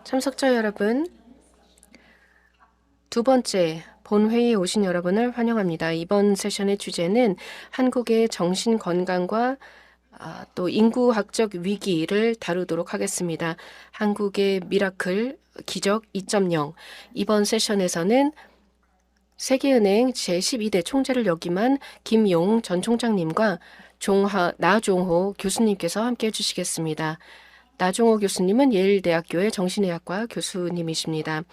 참석자 여러분, 두 번째 본회의에 오신 여러분을 환영합니다. 이번 세션의 주제는 한국의 정신건강과 또 인구학적 위기를 다루도록 하겠습니다. 한국의 미라클 기적 2.0. 이번 세션에서는 세계은행 제12대 총재를 역임한 김용 전 총장님과 나종호 교수님께서 함께해 주시겠습니다. 나종호 교수님은 예일대학교의 정신의학과 교수님이십니다.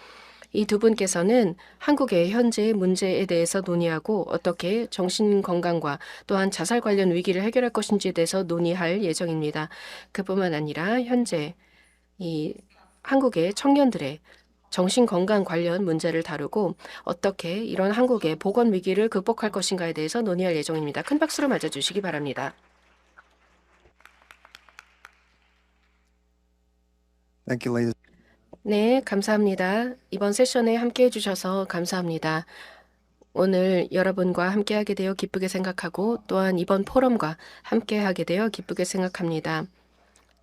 이 두 분께서는 한국의 현재의 문제에 대해서 논의하고 어떻게 정신건강과 또한 자살 관련 위기를 해결할 것인지에 대해서 논의할 예정입니다. 그뿐만 아니라 현재 이 한국의 청년들의 정신건강 관련 문제를 다루고 어떻게 이런 한국의 보건 위기를 극복할 것인가에 대해서 논의할 예정입니다. 큰 박수로 맞아주시기 바랍니다. Thank you, ladies. 네, 감사합니다. 이번 세션에 함께해 주셔서 감사합니다. 오늘 여러분과 함께하게 되어 기쁘게 생각하고 또한 이번 포럼과 함께하게 되어 기쁘게 생각합니다.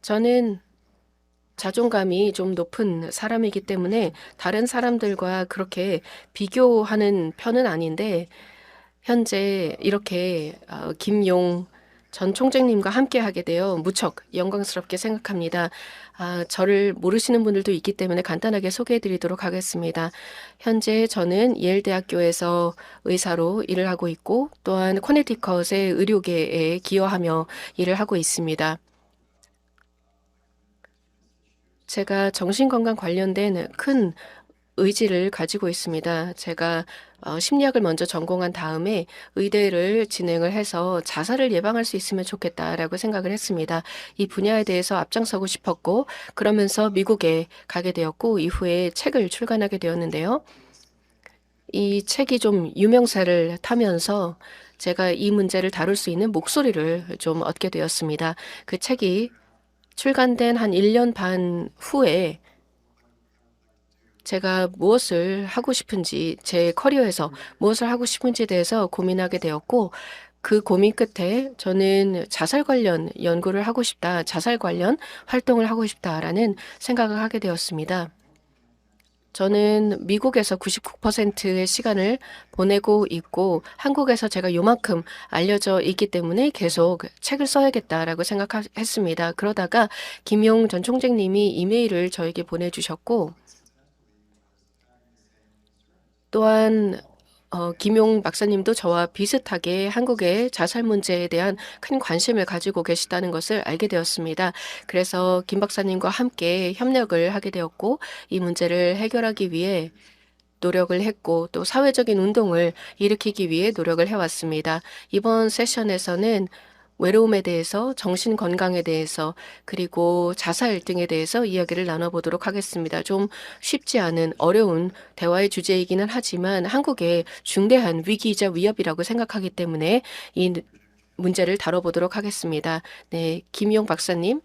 저는 자존감이 좀 높은 사람이기 때문에 다른 사람들과 그렇게 비교하는 편은 아닌데 현재 이렇게 김용 전 총장님과 함께하게 되어 무척 영광스럽게 생각합니다. 저를 모르시는 분들도 있기 때문에 간단하게 소개해드리도록 하겠습니다. 현재 저는 예일대학교에서 의사로 일을 하고 있고 또한 커네티컷의 의료계에 기여하며 일을 하고 있습니다. 제가 정신건강 관련된 큰 의지를 가지고 있습니다. 제가 심리학을 먼저 전공한 다음에 의대를 진행을 해서 자살을 예방할 수 있으면 좋겠다라고 생각을 했습니다. 이 분야에 대해서 앞장서고 싶었고 그러면서 미국에 가게 되었고 이후에 책을 출간하게 되었는데요. 이 책이 좀 유명세를 타면서 제가 이 문제를 다룰 수 있는 목소리를 좀 얻게 되었습니다. 그 책이 출간된 한 1년 반 후에 제가 무엇을 하고 싶은지, 제 커리어에서 무엇을 하고 싶은지에 대해서 고민하게 되었고, 그 고민 끝에 저는 자살 관련 연구를 하고 싶다, 자살 관련 활동을 하고 싶다라는 생각을 하게 되었습니다. 저는 미국에서 99%의 시간을 보내고 있고 한국에서 제가 요만큼 알려져 있기 때문에 계속 책을 써야겠다라고 생각했습니다. 그러다가 김용 전 총장님이 이메일을 저에게 보내주셨고 또한 김용 박사님도 저와 비슷하게 한국의 자살 문제에 대한 큰 관심을 가지고 계시다는 것을 알게 되었습니다. 그래서 김 박사님과 함께 협력을 하게 되었고 이 문제를 해결하기 위해 노력을 했고 또 사회적인 운동을 일으키기 위해 노력을 해왔습니다. 이번 세션에서는 외로움에 대해서, 정신건강에 대해서, 그리고 자살 등에 대해서 이야기를 나눠보도록 하겠습니다. 좀 쉽지 않은 어려운 대화의 주제이기는 하지만 한국의 중대한 위기이자 위협이라고 생각하기 때문에 이 문제를 다뤄보도록 하겠습니다. 네, 김용 박사님.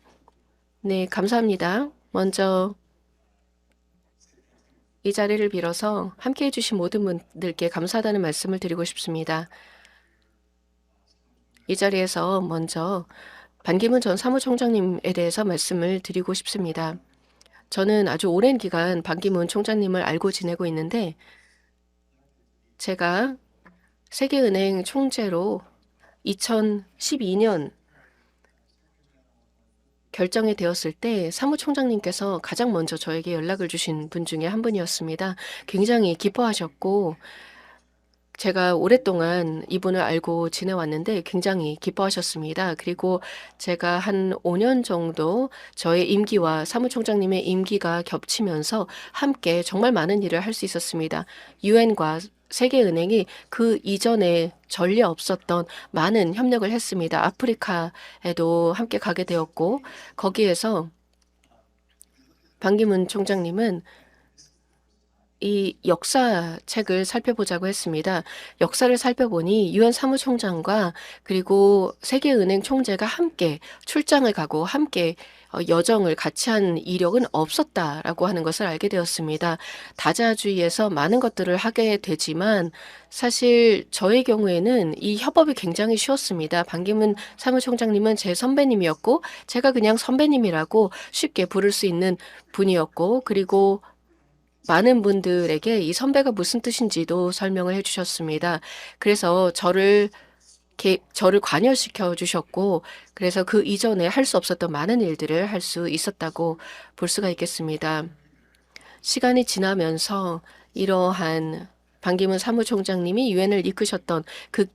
네, 감사합니다. 먼저 이 자리를 빌어서 함께해 주신 모든 분들께 감사하다는 말씀을 드리고 싶습니다. 이 자리에서 먼저 반기문 전 사무총장님에 대해서 말씀을 드리고 싶습니다. 저는 아주 오랜 기간 반기문 총장님을 알고 지내고 있는데 제가 세계은행 총재로 2012년 결정이 되었을 때 사무총장님께서 가장 먼저 저에게 연락을 주신 분 중에 한 분이었습니다. 굉장히 기뻐하셨고 제가 오랫동안 이분을 알고 지내왔는데 굉장히 기뻐하셨습니다. 그리고 제가 한 5년 정도 저의 임기와 사무총장님의 임기가 겹치면서 함께 정말 많은 일을 할 수 있었습니다. 유엔과 세계은행이 그 이전에 전례 없었던 많은 협력을 했습니다. 아프리카에도 함께 가게 되었고 거기에서 반기문 총장님은 이 역사책을 살펴보자고 했습니다. 역사를 살펴보니 유엔 사무총장과 그리고 세계은행 총재가 함께 출장을 가고 함께 여정을 같이 한 이력은 없었다라고 하는 것을 알게 되었습니다. 다자주의에서 많은 것들을 하게 되지만 사실 저의 경우에는 이 협업이 굉장히 쉬웠습니다. 반기문 사무총장님은 제 선배님이었고 제가 그냥 선배님이라고 쉽게 부를 수 있는 분이었고 그리고 많은 분들에게 이 선배가 무슨 뜻인지도 설명을 해 주셨습니다. 그래서 저를 관여시켜 주셨고 그래서 그 이전에 할 수 없었던 많은 일들을 할 수 있었다고 볼 수가 있겠습니다. 시간이 지나면서 이러한 반기문 사무총장님이 유엔을 이끄셨던 그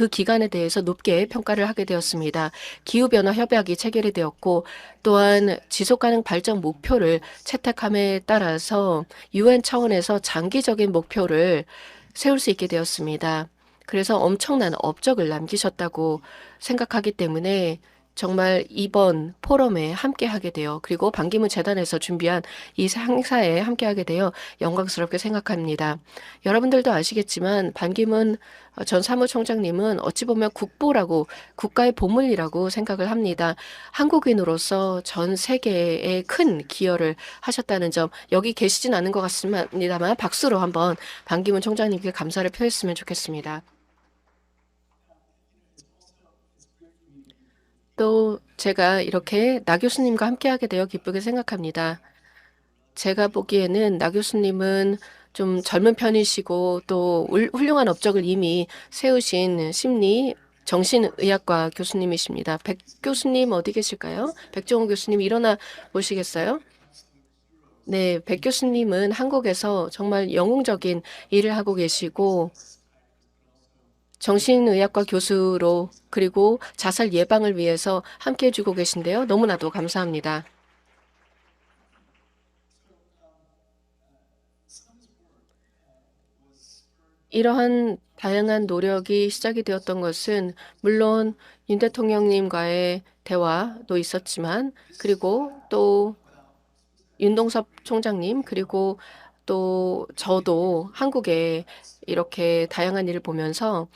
기간에 대해서 높게 평가를 하게 되었습니다. 기후변화 협약이 체결이 되었고 또한 지속가능 발전 목표를 채택함에 따라서 유엔 차원에서 장기적인 목표를 세울 수 있게 되었습니다. 그래서 엄청난 업적을 남기셨다고 생각하기 때문에 정말 이번 포럼에 함께하게 되어 그리고 반기문 재단에서 준비한 이 행사에 함께하게 되어 영광스럽게 생각합니다. 여러분들도 아시겠지만 반기문 전 사무총장님은 어찌 보면 국보라고 국가의 보물이라고 생각을 합니다. 한국인으로서 전 세계에 큰 기여를 하셨다는 점 여기 계시진 않은 것 같습니다만 박수로 한번 반기문 총장님께 감사를 표했으면 좋겠습니다. 또 제가 이렇게 나 교수님과 함께하게 되어 기쁘게 생각합니다. 제가 보기에는 나 교수님은 좀 젊은 편이시고 또 훌륭한 업적을 이미 세우신 정신의학과 교수님이십니다. 백 교수님 어디 계실까요? 백종원 교수님 일어나 보시겠어요? 네, 백 교수님은 한국에서 정말 영웅적인 일을 하고 계시고 정신의학과 교수로 그리고 자살 예방을 위해서 함께해 주고 계신데요. 너무나도 감사합니다. 이러한 다양한 노력이 시작이 되었던 것은 물론 윤 대통령님과의 대화도 있었지만 그리고 또 윤동섭 총장님 그리고 또 저도 한국에 이렇게 다양한 일을 보면서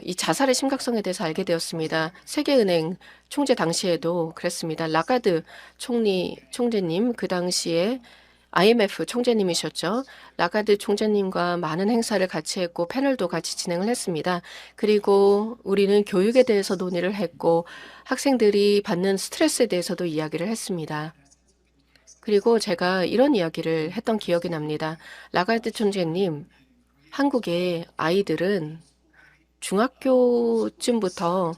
이 자살의 심각성에 대해서 알게 되었습니다. 세계은행 총재 당시에도 그랬습니다. 라가드 총재님 그 당시에 IMF 총재님이셨죠. 라가드 총재님과 많은 행사를 같이 했고 패널도 같이 진행을 했습니다. 그리고 우리는 교육에 대해서 논의를 했고 학생들이 받는 스트레스에 대해서도 이야기를 했습니다. 그리고 제가 이런 이야기를 했던 기억이 납니다. 라가드 총재님, 한국의 아이들은 중학교쯤부터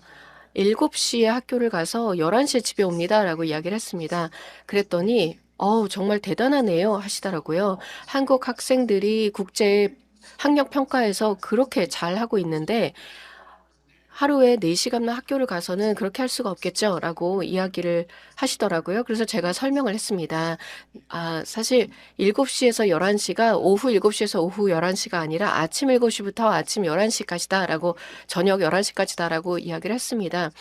7시에 학교를 가서 11시에 집에 옵니다라고 이야기를 했습니다. 그랬더니 정말 대단하네요 하시더라고요. 한국 학생들이 국제 학력 평가에서 그렇게 잘하고 있는데 하루에 4시간만 학교를 가서는 그렇게 할 수가 없겠죠?라고 이야기를 하시더라고요. 그래서 제가 설명을 했습니다. 사실 7시에서 11시가 오후 7시에서 오후 11시가 아니라 아침 7시부터 아침 11시까지다라고 저녁 11시까지다라고 이야기를 했습니다.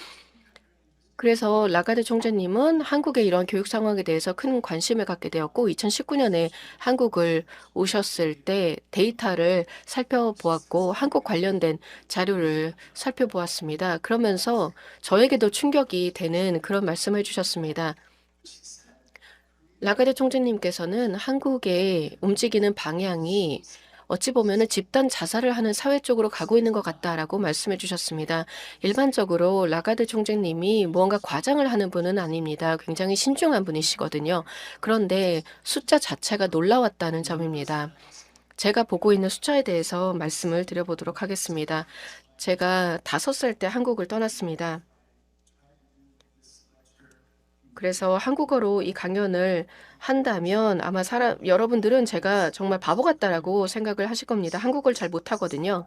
그래서 라가드 총재님은 한국의 이런 교육 상황에 대해서 큰 관심을 갖게 되었고 2019년에 한국을 오셨을 때 데이터를 살펴보았고 한국 관련된 자료를 살펴보았습니다. 그러면서 저에게도 충격이 되는 그런 말씀을 해주셨습니다. 라가드 총재님께서는 한국의 움직이는 방향이 어찌 보면은 집단 자살을 하는 사회 쪽으로 가고 있는 것 같다라고 말씀해 주셨습니다. 일반적으로 라가드 총재님이 무언가 과장을 하는 분은 아닙니다. 굉장히 신중한 분이시거든요. 그런데 숫자 자체가 놀라웠다는 점입니다. 제가 보고 있는 숫자에 대해서 말씀을 드려보도록 하겠습니다. 제가 5살 때 한국을 떠났습니다. 그래서 한국어로 이 강연을 한다면 아마 여러분들은 제가 정말 바보 같다라고 생각을 하실 겁니다. 한국어를 잘 못하거든요.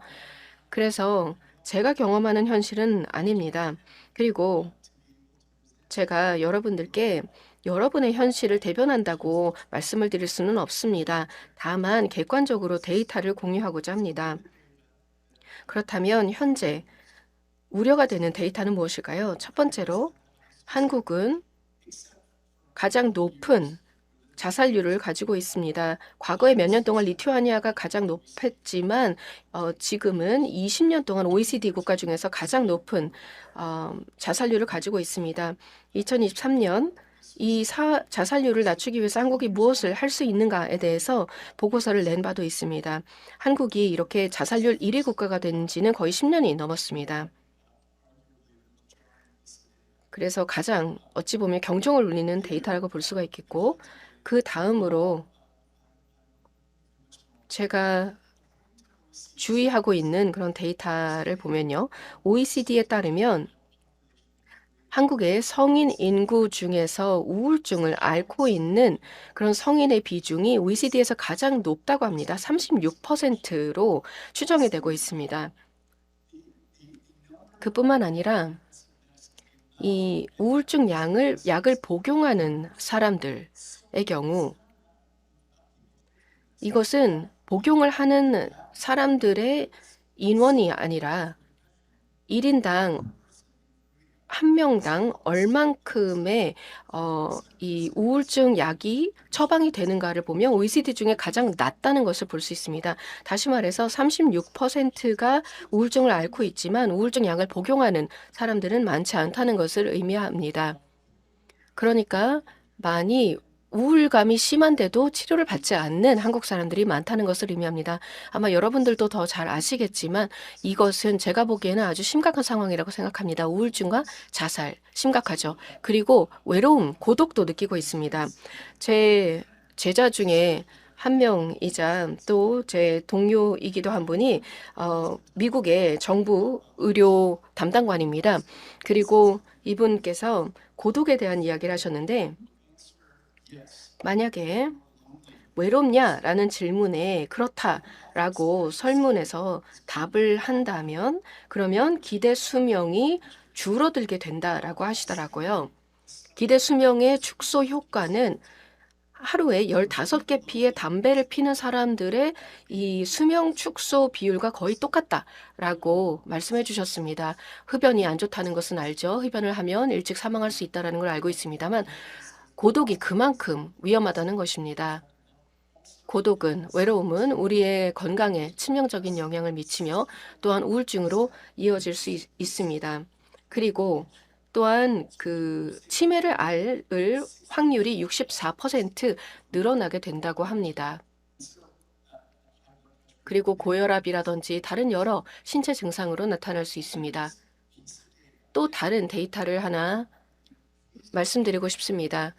그래서 제가 경험하는 현실은 아닙니다. 그리고 제가 여러분들께 여러분의 현실을 대변한다고 말씀을 드릴 수는 없습니다. 다만 객관적으로 데이터를 공유하고자 합니다. 그렇다면 현재 우려가 되는 데이터는 무엇일까요? 첫 번째로 한국은 가장 높은 자살률을 가지고 있습니다. 과거에 몇 년 동안 리투아니아가 가장 높았지만 지금은 20년 동안 OECD 국가 중에서 가장 높은 자살률을 가지고 있습니다. 2023년 자살률을 낮추기 위해서 한국이 무엇을 할 수 있는가에 대해서 보고서를 낸 바도 있습니다. 한국이 이렇게 자살률 1위 국가가 된 지는 거의 10년이 넘었습니다. 그래서 가장 어찌 보면 경종을 울리는 데이터라고 볼 수가 있겠고, 그 다음으로 제가 주의하고 있는 그런 데이터를 보면요. OECD에 따르면 한국의 성인 인구 중에서 우울증을 앓고 있는 그런 성인의 비중이 OECD에서 가장 높다고 합니다. 36%로 추정이 되고 있습니다. 그뿐만 아니라 이 우울증 약을 복용하는 사람들의 경우 이것은 복용을 하는 사람들의 인원이 아니라 1인당 한 명당 얼만큼의 이 우울증 약이 처방이 되는가를 보면 OECD 중에 가장 낮다는 것을 볼 수 있습니다. 다시 말해서 36%가 우울증을 앓고 있지만 우울증 약을 복용하는 사람들은 많지 않다는 것을 의미합니다. 그러니까 많이 우울감이 심한데도 치료를 받지 않는 한국 사람들이 많다는 것을 의미합니다. 아마 여러분들도 더 잘 아시겠지만 이것은 제가 보기에는 아주 심각한 상황이라고 생각합니다. 우울증과 자살, 심각하죠. 그리고 외로움, 고독도 느끼고 있습니다. 제 제자 중에 한 명이자 또 제 동료이기도 한 분이 미국의 정부 의료 담당관입니다. 그리고 이분께서 고독에 대한 이야기를 하셨는데 만약에 외롭냐라는 질문에 그렇다라고 설문에서 답을 한다면 그러면 기대 수명이 줄어들게 된다라고 하시더라고요. 기대 수명의 축소 효과는 하루에 15개 피의 담배를 피는 사람들의 이 수명 축소 비율과 거의 똑같다라고 말씀해 주셨습니다. 흡연이 안 좋다는 것은 알죠. 흡연을 하면 일찍 사망할 수 있다는 걸 알고 있습니다만 고독이 그만큼 위험하다는 것입니다. 고독은, 외로움은 우리의 건강에 치명적인 영향을 미치며 또한 우울증으로 이어질 수 있습니다. 그리고 또한 그 치매를 앓을 확률이 64% 늘어나게 된다고 합니다. 그리고 고혈압이라든지 다른 여러 신체 증상으로 나타날 수 있습니다. 또 다른 데이터를 하나 말씀드리고 싶습니다.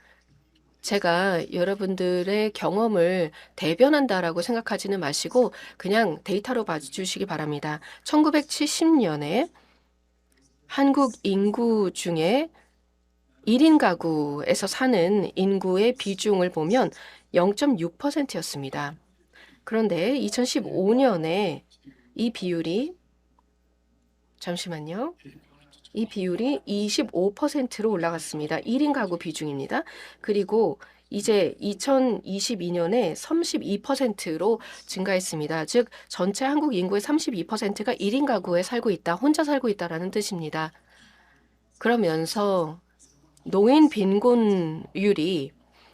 제가 여러분들의 경험을 대변한다라고 생각하지는 마시고 그냥 데이터로 봐주시기 바랍니다. 1970년에 한국 인구 중에 1인 가구에서 사는 인구의 비중을 보면 0.6%였습니다. 그런데 2015년에 이 비율이 잠시만요. 이 비율이 25%로 올라갔습니다. 1인 가구 비중입니다. 그리고 이제 2022년에 32%로 증가했습니다. 즉 전체 한국 인구의 32%가 1인 가구에 살고 있다, 혼자 살고 있다라는 뜻입니다. 그러면서 노인 빈곤율이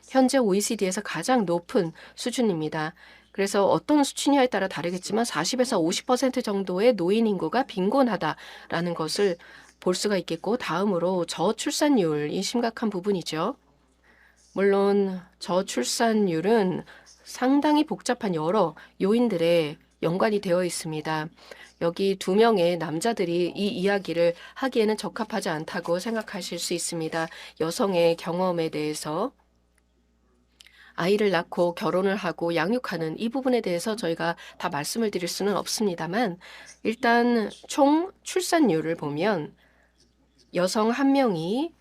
현재 OECD에서 가장 높은 수준입니다. 그래서 어떤 수치냐에 따라 다르겠지만 40에서 50% 정도의 노인 인구가 빈곤하다라는 것을 볼 수가 있겠고 다음으로 저출산율이 심각한 부분이죠. 물론 저출산율은 상당히 복잡한 여러 요인들에 연관이 되어 있습니다. 여기 2명의 남자들이 이 이야기를 하기에는 적합하지 않다고 생각하실 수 있습니다. 여성의 경험에 대해서 아이를 낳고 결혼을 하고 양육하는 이 부분에 대해서 저희가 다 말씀을 드릴 수는 없습니다만 일단 총 출산율을 보면 여성 한 명이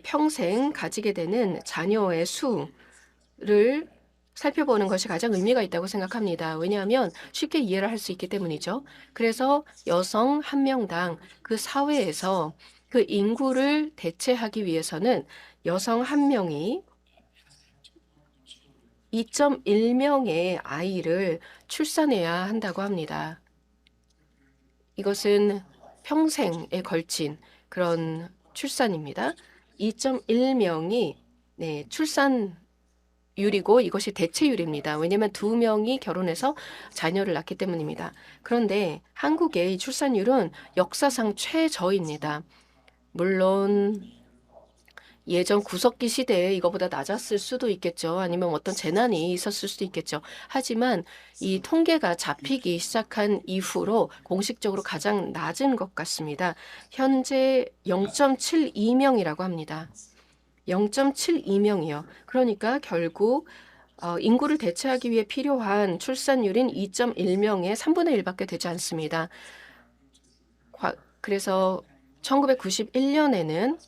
평생 가지게 되는 자녀의 수를 살펴보는 것이 가장 의미가 있다고 생각합니다. 왜냐하면 쉽게 이해를 할 수 있기 때문이죠. 그래서 여성 한 명당 그 사회에서 그 인구를 대체하기 위해서는 여성 한 명이 2.1명의 아이를 출산해야 한다고 합니다. 이것은 평생에 걸친 그런 출산입니다. 2.1명이 출산을 율이고 이것이 대체율입니다. 왜냐하면 두 명이 결혼해서 자녀를 낳기 때문입니다. 그런데 한국의 이 출산율은 역사상 최저입니다. 물론 예전 구석기 시대에 이거보다 낮았을 수도 있겠죠. 아니면 어떤 재난이 있었을 수도 있겠죠. 하지만 이 통계가 잡히기 시작한 이후로 공식적으로 가장 낮은 것 같습니다. 현재 0.72명이라고 합니다. 0.72명이요. 그러니까 결국 인구를 대체하기 위해 필요한 출산율인 2.1명의 3분의 1밖에 되지 않습니다. 그래서 1991년에는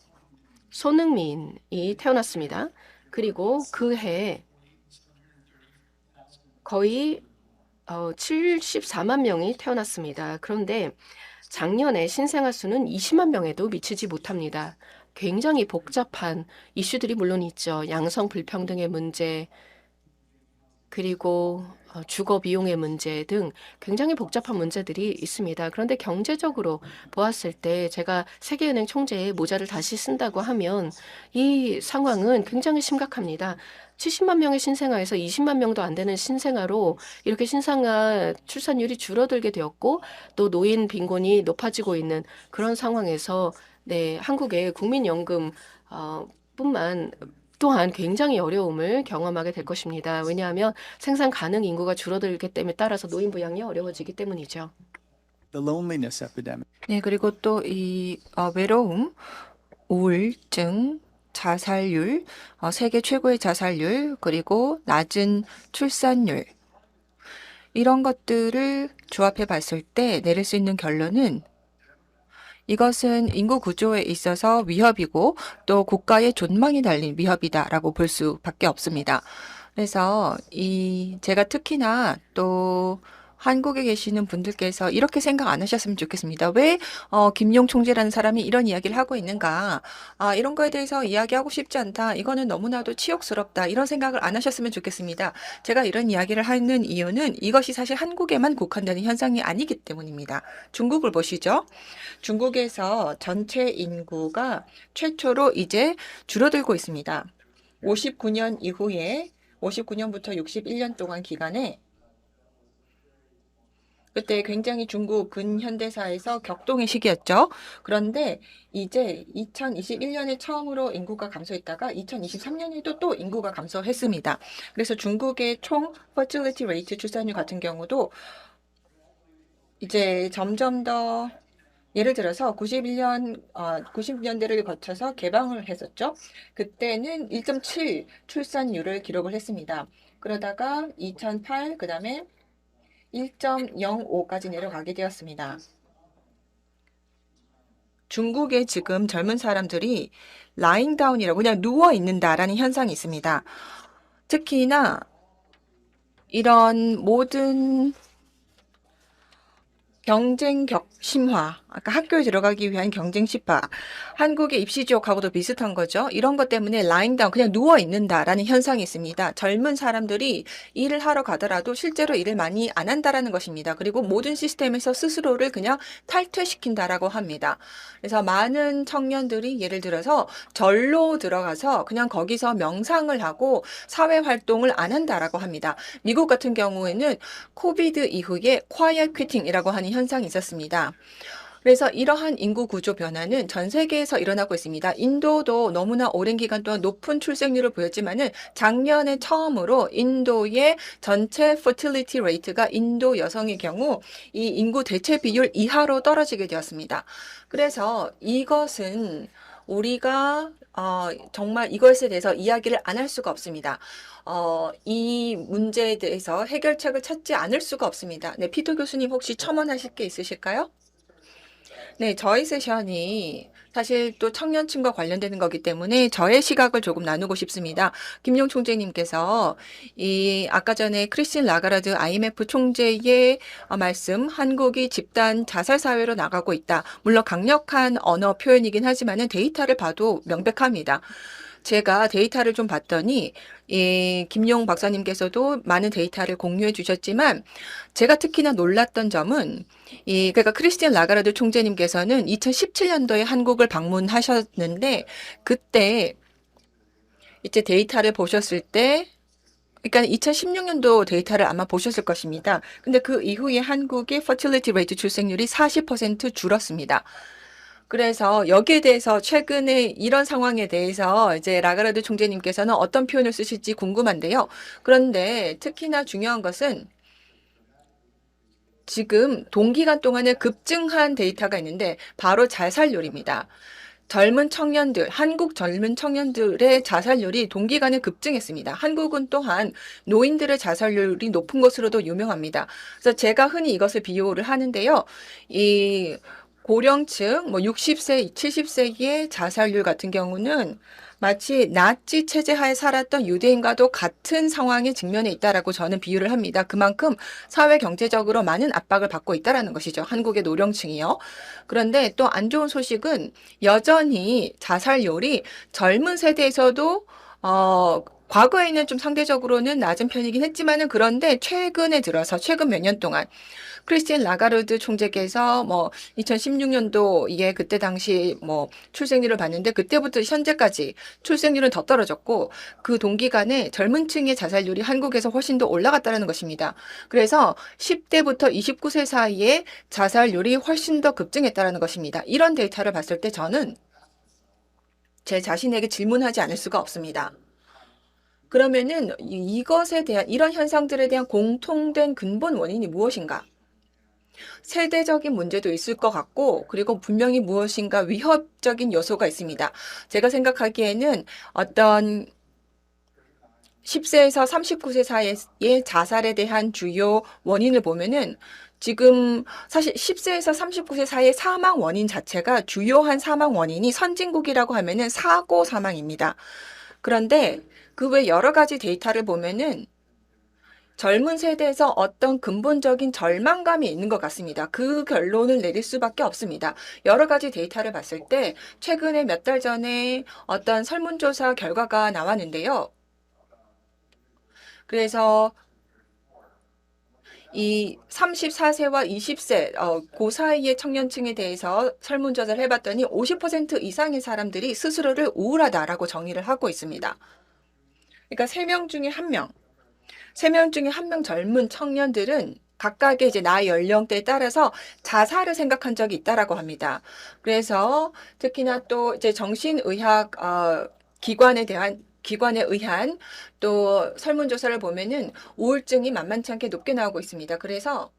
손흥민이 태어났습니다. 그리고 그 해 거의 74만 명이 태어났습니다. 그런데 작년에 신생아 수는 20만 명에도 미치지 못합니다. 굉장히 복잡한 이슈들이 물론 있죠. 양성 불평등의 문제, 그리고 주거 비용의 문제 등 굉장히 복잡한 문제들이 있습니다. 그런데 경제적으로 보았을 때 제가 세계은행 총재의 모자를 다시 쓴다고 하면 이 상황은 굉장히 심각합니다. 70만 명의 신생아에서 20만 명도 안 되는 신생아로 이렇게 신생아 출산율이 줄어들게 되었고 또 노인 빈곤이 높아지고 있는 그런 상황에서 네, 한국의 국민연금 뿐만 또한 굉장히 어려움을 경험하게 될 것입니다. 왜냐하면 생산 가능 인구가 줄어들기 때문에 따라서 노인 부양이 어려워지기 때문이죠. The loneliness epidemic. 네, 그리고 또 이 외로움, 우울증, 자살률, 세계 최고의 자살률, 그리고 낮은 출산율. 이런 것들을 조합해 봤을 때 내릴 수 있는 결론은 이것은 인구 구조에 있어서 위협이고 또 국가의 존망이 달린 위협이다라고 볼 수밖에 없습니다. 그래서 제가 특히나 또 한국에 계시는 분들께서 이렇게 생각 안 하셨으면 좋겠습니다. 왜 김용 총재라는 사람이 이런 이야기를 하고 있는가? 이런 거에 대해서 이야기하고 싶지 않다. 이거는 너무나도 치욕스럽다. 이런 생각을 안 하셨으면 좋겠습니다. 제가 이런 이야기를 하는 이유는 이것이 사실 한국에만 국한되는 현상이 아니기 때문입니다. 중국을 보시죠. 중국에서 전체 인구가 최초로 이제 줄어들고 있습니다. 59년 이후에 59년부터 61년 동안 기간에 그때 굉장히 중국 근현대사에서 격동의 시기였죠. 그런데 이제 2021년에 처음으로 인구가 감소했다가 2023년에도 또 인구가 감소했습니다. 그래서 중국의 총 fertility rate 출산율 같은 경우도 이제 점점 더 예를 들어서 90년대를 거쳐서 개방을 했었죠. 그때는 1.7 출산율을 기록을 했습니다. 그러다가 2008, 그 다음에 1.05까지 내려가게 되었습니다. 중국의 지금 젊은 사람들이 lying down이라고 그냥 누워 있는다라는 현상이 있습니다. 특히나 이런 모든 경쟁 격심화, 아까 학교에 들어가기 위한 경쟁 심화, 한국의 입시 지옥하고도 비슷한 거죠. 이런 것 때문에 lying down, 그냥 누워 있는다라는 현상이 있습니다. 젊은 사람들이 일을 하러 가더라도 실제로 일을 많이 안 한다라는 것입니다. 그리고 모든 시스템에서 스스로를 그냥 탈퇴시킨다라고 합니다. 그래서 많은 청년들이 예를 들어서 절로 들어가서 그냥 거기서 명상을 하고 사회 활동을 안 한다라고 합니다. 미국 같은 경우에는 코비드 이후에 quiet quitting이라고 하는 현상이 있었습니다. 그래서 이러한 인구 구조 변화는 전 세계에서 일어나고 있습니다. 인도도 너무나 오랜 기간 동안 높은 출생률을 보였지만은 작년에 처음으로 인도의 전체 fertility rate가 인도 여성의 경우 이 인구 대체 비율 이하로 떨어지게 되었습니다. 그래서 이것은 우리가 정말 이것에 대해서 이야기를 안 할 수가 없습니다. 이 문제에 대해서 해결책을 찾지 않을 수가 없습니다. 네, 피터 교수님 혹시 첨언하실 게 있으실까요? 네, 저희 세션이 사실 또 청년층과 관련되는 거기 때문에 저의 시각을 조금 나누고 싶습니다. 김용 총재님께서 아까 전에 크리스틴 라가르드 IMF 총재의 말씀, 한국이 집단 자살 사회로 나가고 있다. 물론 강력한 언어 표현이긴 하지만은 데이터를 봐도 명백합니다. 제가 데이터를 좀 봤더니 김용 박사님께서도 많은 데이터를 공유해 주셨지만 제가 특히나 놀랐던 점은 그러니까 크리스티안 라가르드 총재님께서는 2017년도에 한국을 방문하셨는데 그때 이제 데이터를 보셨을 때 그러니까 2016년도 데이터를 아마 보셨을 것입니다. 근데 그 이후에 한국의 fertility rate 출생률이 40% 줄었습니다. 그래서 여기에 대해서 최근에 이런 상황에 대해서 이제 라가르드 총재님께서는 어떤 표현을 쓰실지 궁금한데요. 그런데 특히나 중요한 것은 지금 동기간 동안에 급증한 데이터가 있는데 바로 자살률입니다. 젊은 청년들, 한국 젊은 청년들의 자살률이 동기간에 급증했습니다. 한국은 또한 노인들의 자살률이 높은 것으로도 유명합니다. 그래서 제가 흔히 이것을 비유를 하는데요. 이 고령층, 뭐 60세, 70세의 자살률 같은 경우는 마치 나치 체제 하에 살았던 유대인과도 같은 상황에 직면해 있다라고 저는 비유를 합니다. 그만큼 사회 경제적으로 많은 압박을 받고 있다라는 것이죠. 한국의 노령층이요. 그런데 또 안 좋은 소식은 여전히 자살률이 젊은 세대에서도 과거에는 좀 상대적으로는 낮은 편이긴 했지만은 그런데 최근에 들어서 최근 몇 년 동안 크리스틴 라가르드 총재께서 뭐 2016년도 이게 그때 당시 뭐 출생률을 봤는데 그때부터 현재까지 출생률은 더 떨어졌고 그 동기간에 젊은 층의 자살률이 한국에서 훨씬 더 올라갔다는 것입니다. 그래서 10대부터 29세 사이에 자살률이 훨씬 더 급증했다는 것입니다. 이런 데이터를 봤을 때 저는 제 자신에게 질문하지 않을 수가 없습니다. 그러면은 이것에 대한 이런 현상들에 대한 공통된 근본 원인이 무엇인가? 세대적인 문제도 있을 것 같고, 그리고 분명히 무엇인가 위협적인 요소가 있습니다. 제가 생각하기에는 어떤 10세에서 39세 사이의 자살에 대한 주요 원인을 보면은 지금 사실 10세에서 39세 사이의 사망 원인 자체가 주요한 사망 원인이 선진국이라고 하면은 사고 사망입니다. 그런데 그 외 여러 가지 데이터를 보면은 젊은 세대에서 어떤 근본적인 절망감이 있는 것 같습니다. 그 결론을 내릴 수밖에 없습니다. 여러 가지 데이터를 봤을 때 최근에 몇 달 전에 어떤 설문조사 결과가 나왔는데요. 그래서 이 34세와 20세 그 사이의 청년층에 대해서 설문조사를 해봤더니 50% 이상의 사람들이 스스로를 우울하다라고 정의를 하고 있습니다. 그러니까 3명 중에 1명, 3명 중에 1명 젊은 청년들은 각각의 이제 나이 연령대에 따라서 자살을 생각한 적이 있다라고 합니다. 그래서 특히나 또 이제 정신의학 기관에 의한 또 설문조사를 보면은 우울증이 만만치 않게 높게 나오고 있습니다. 그래서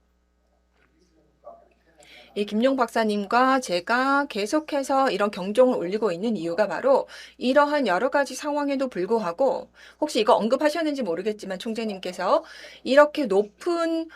이 김용 박사님과 제가 계속해서 이런 경종을 울리고 있는 이유가 바로 이러한 여러 가지 상황에도 불구하고 혹시 이거 언급하셨는지 모르겠지만 총재님께서 이렇게 높은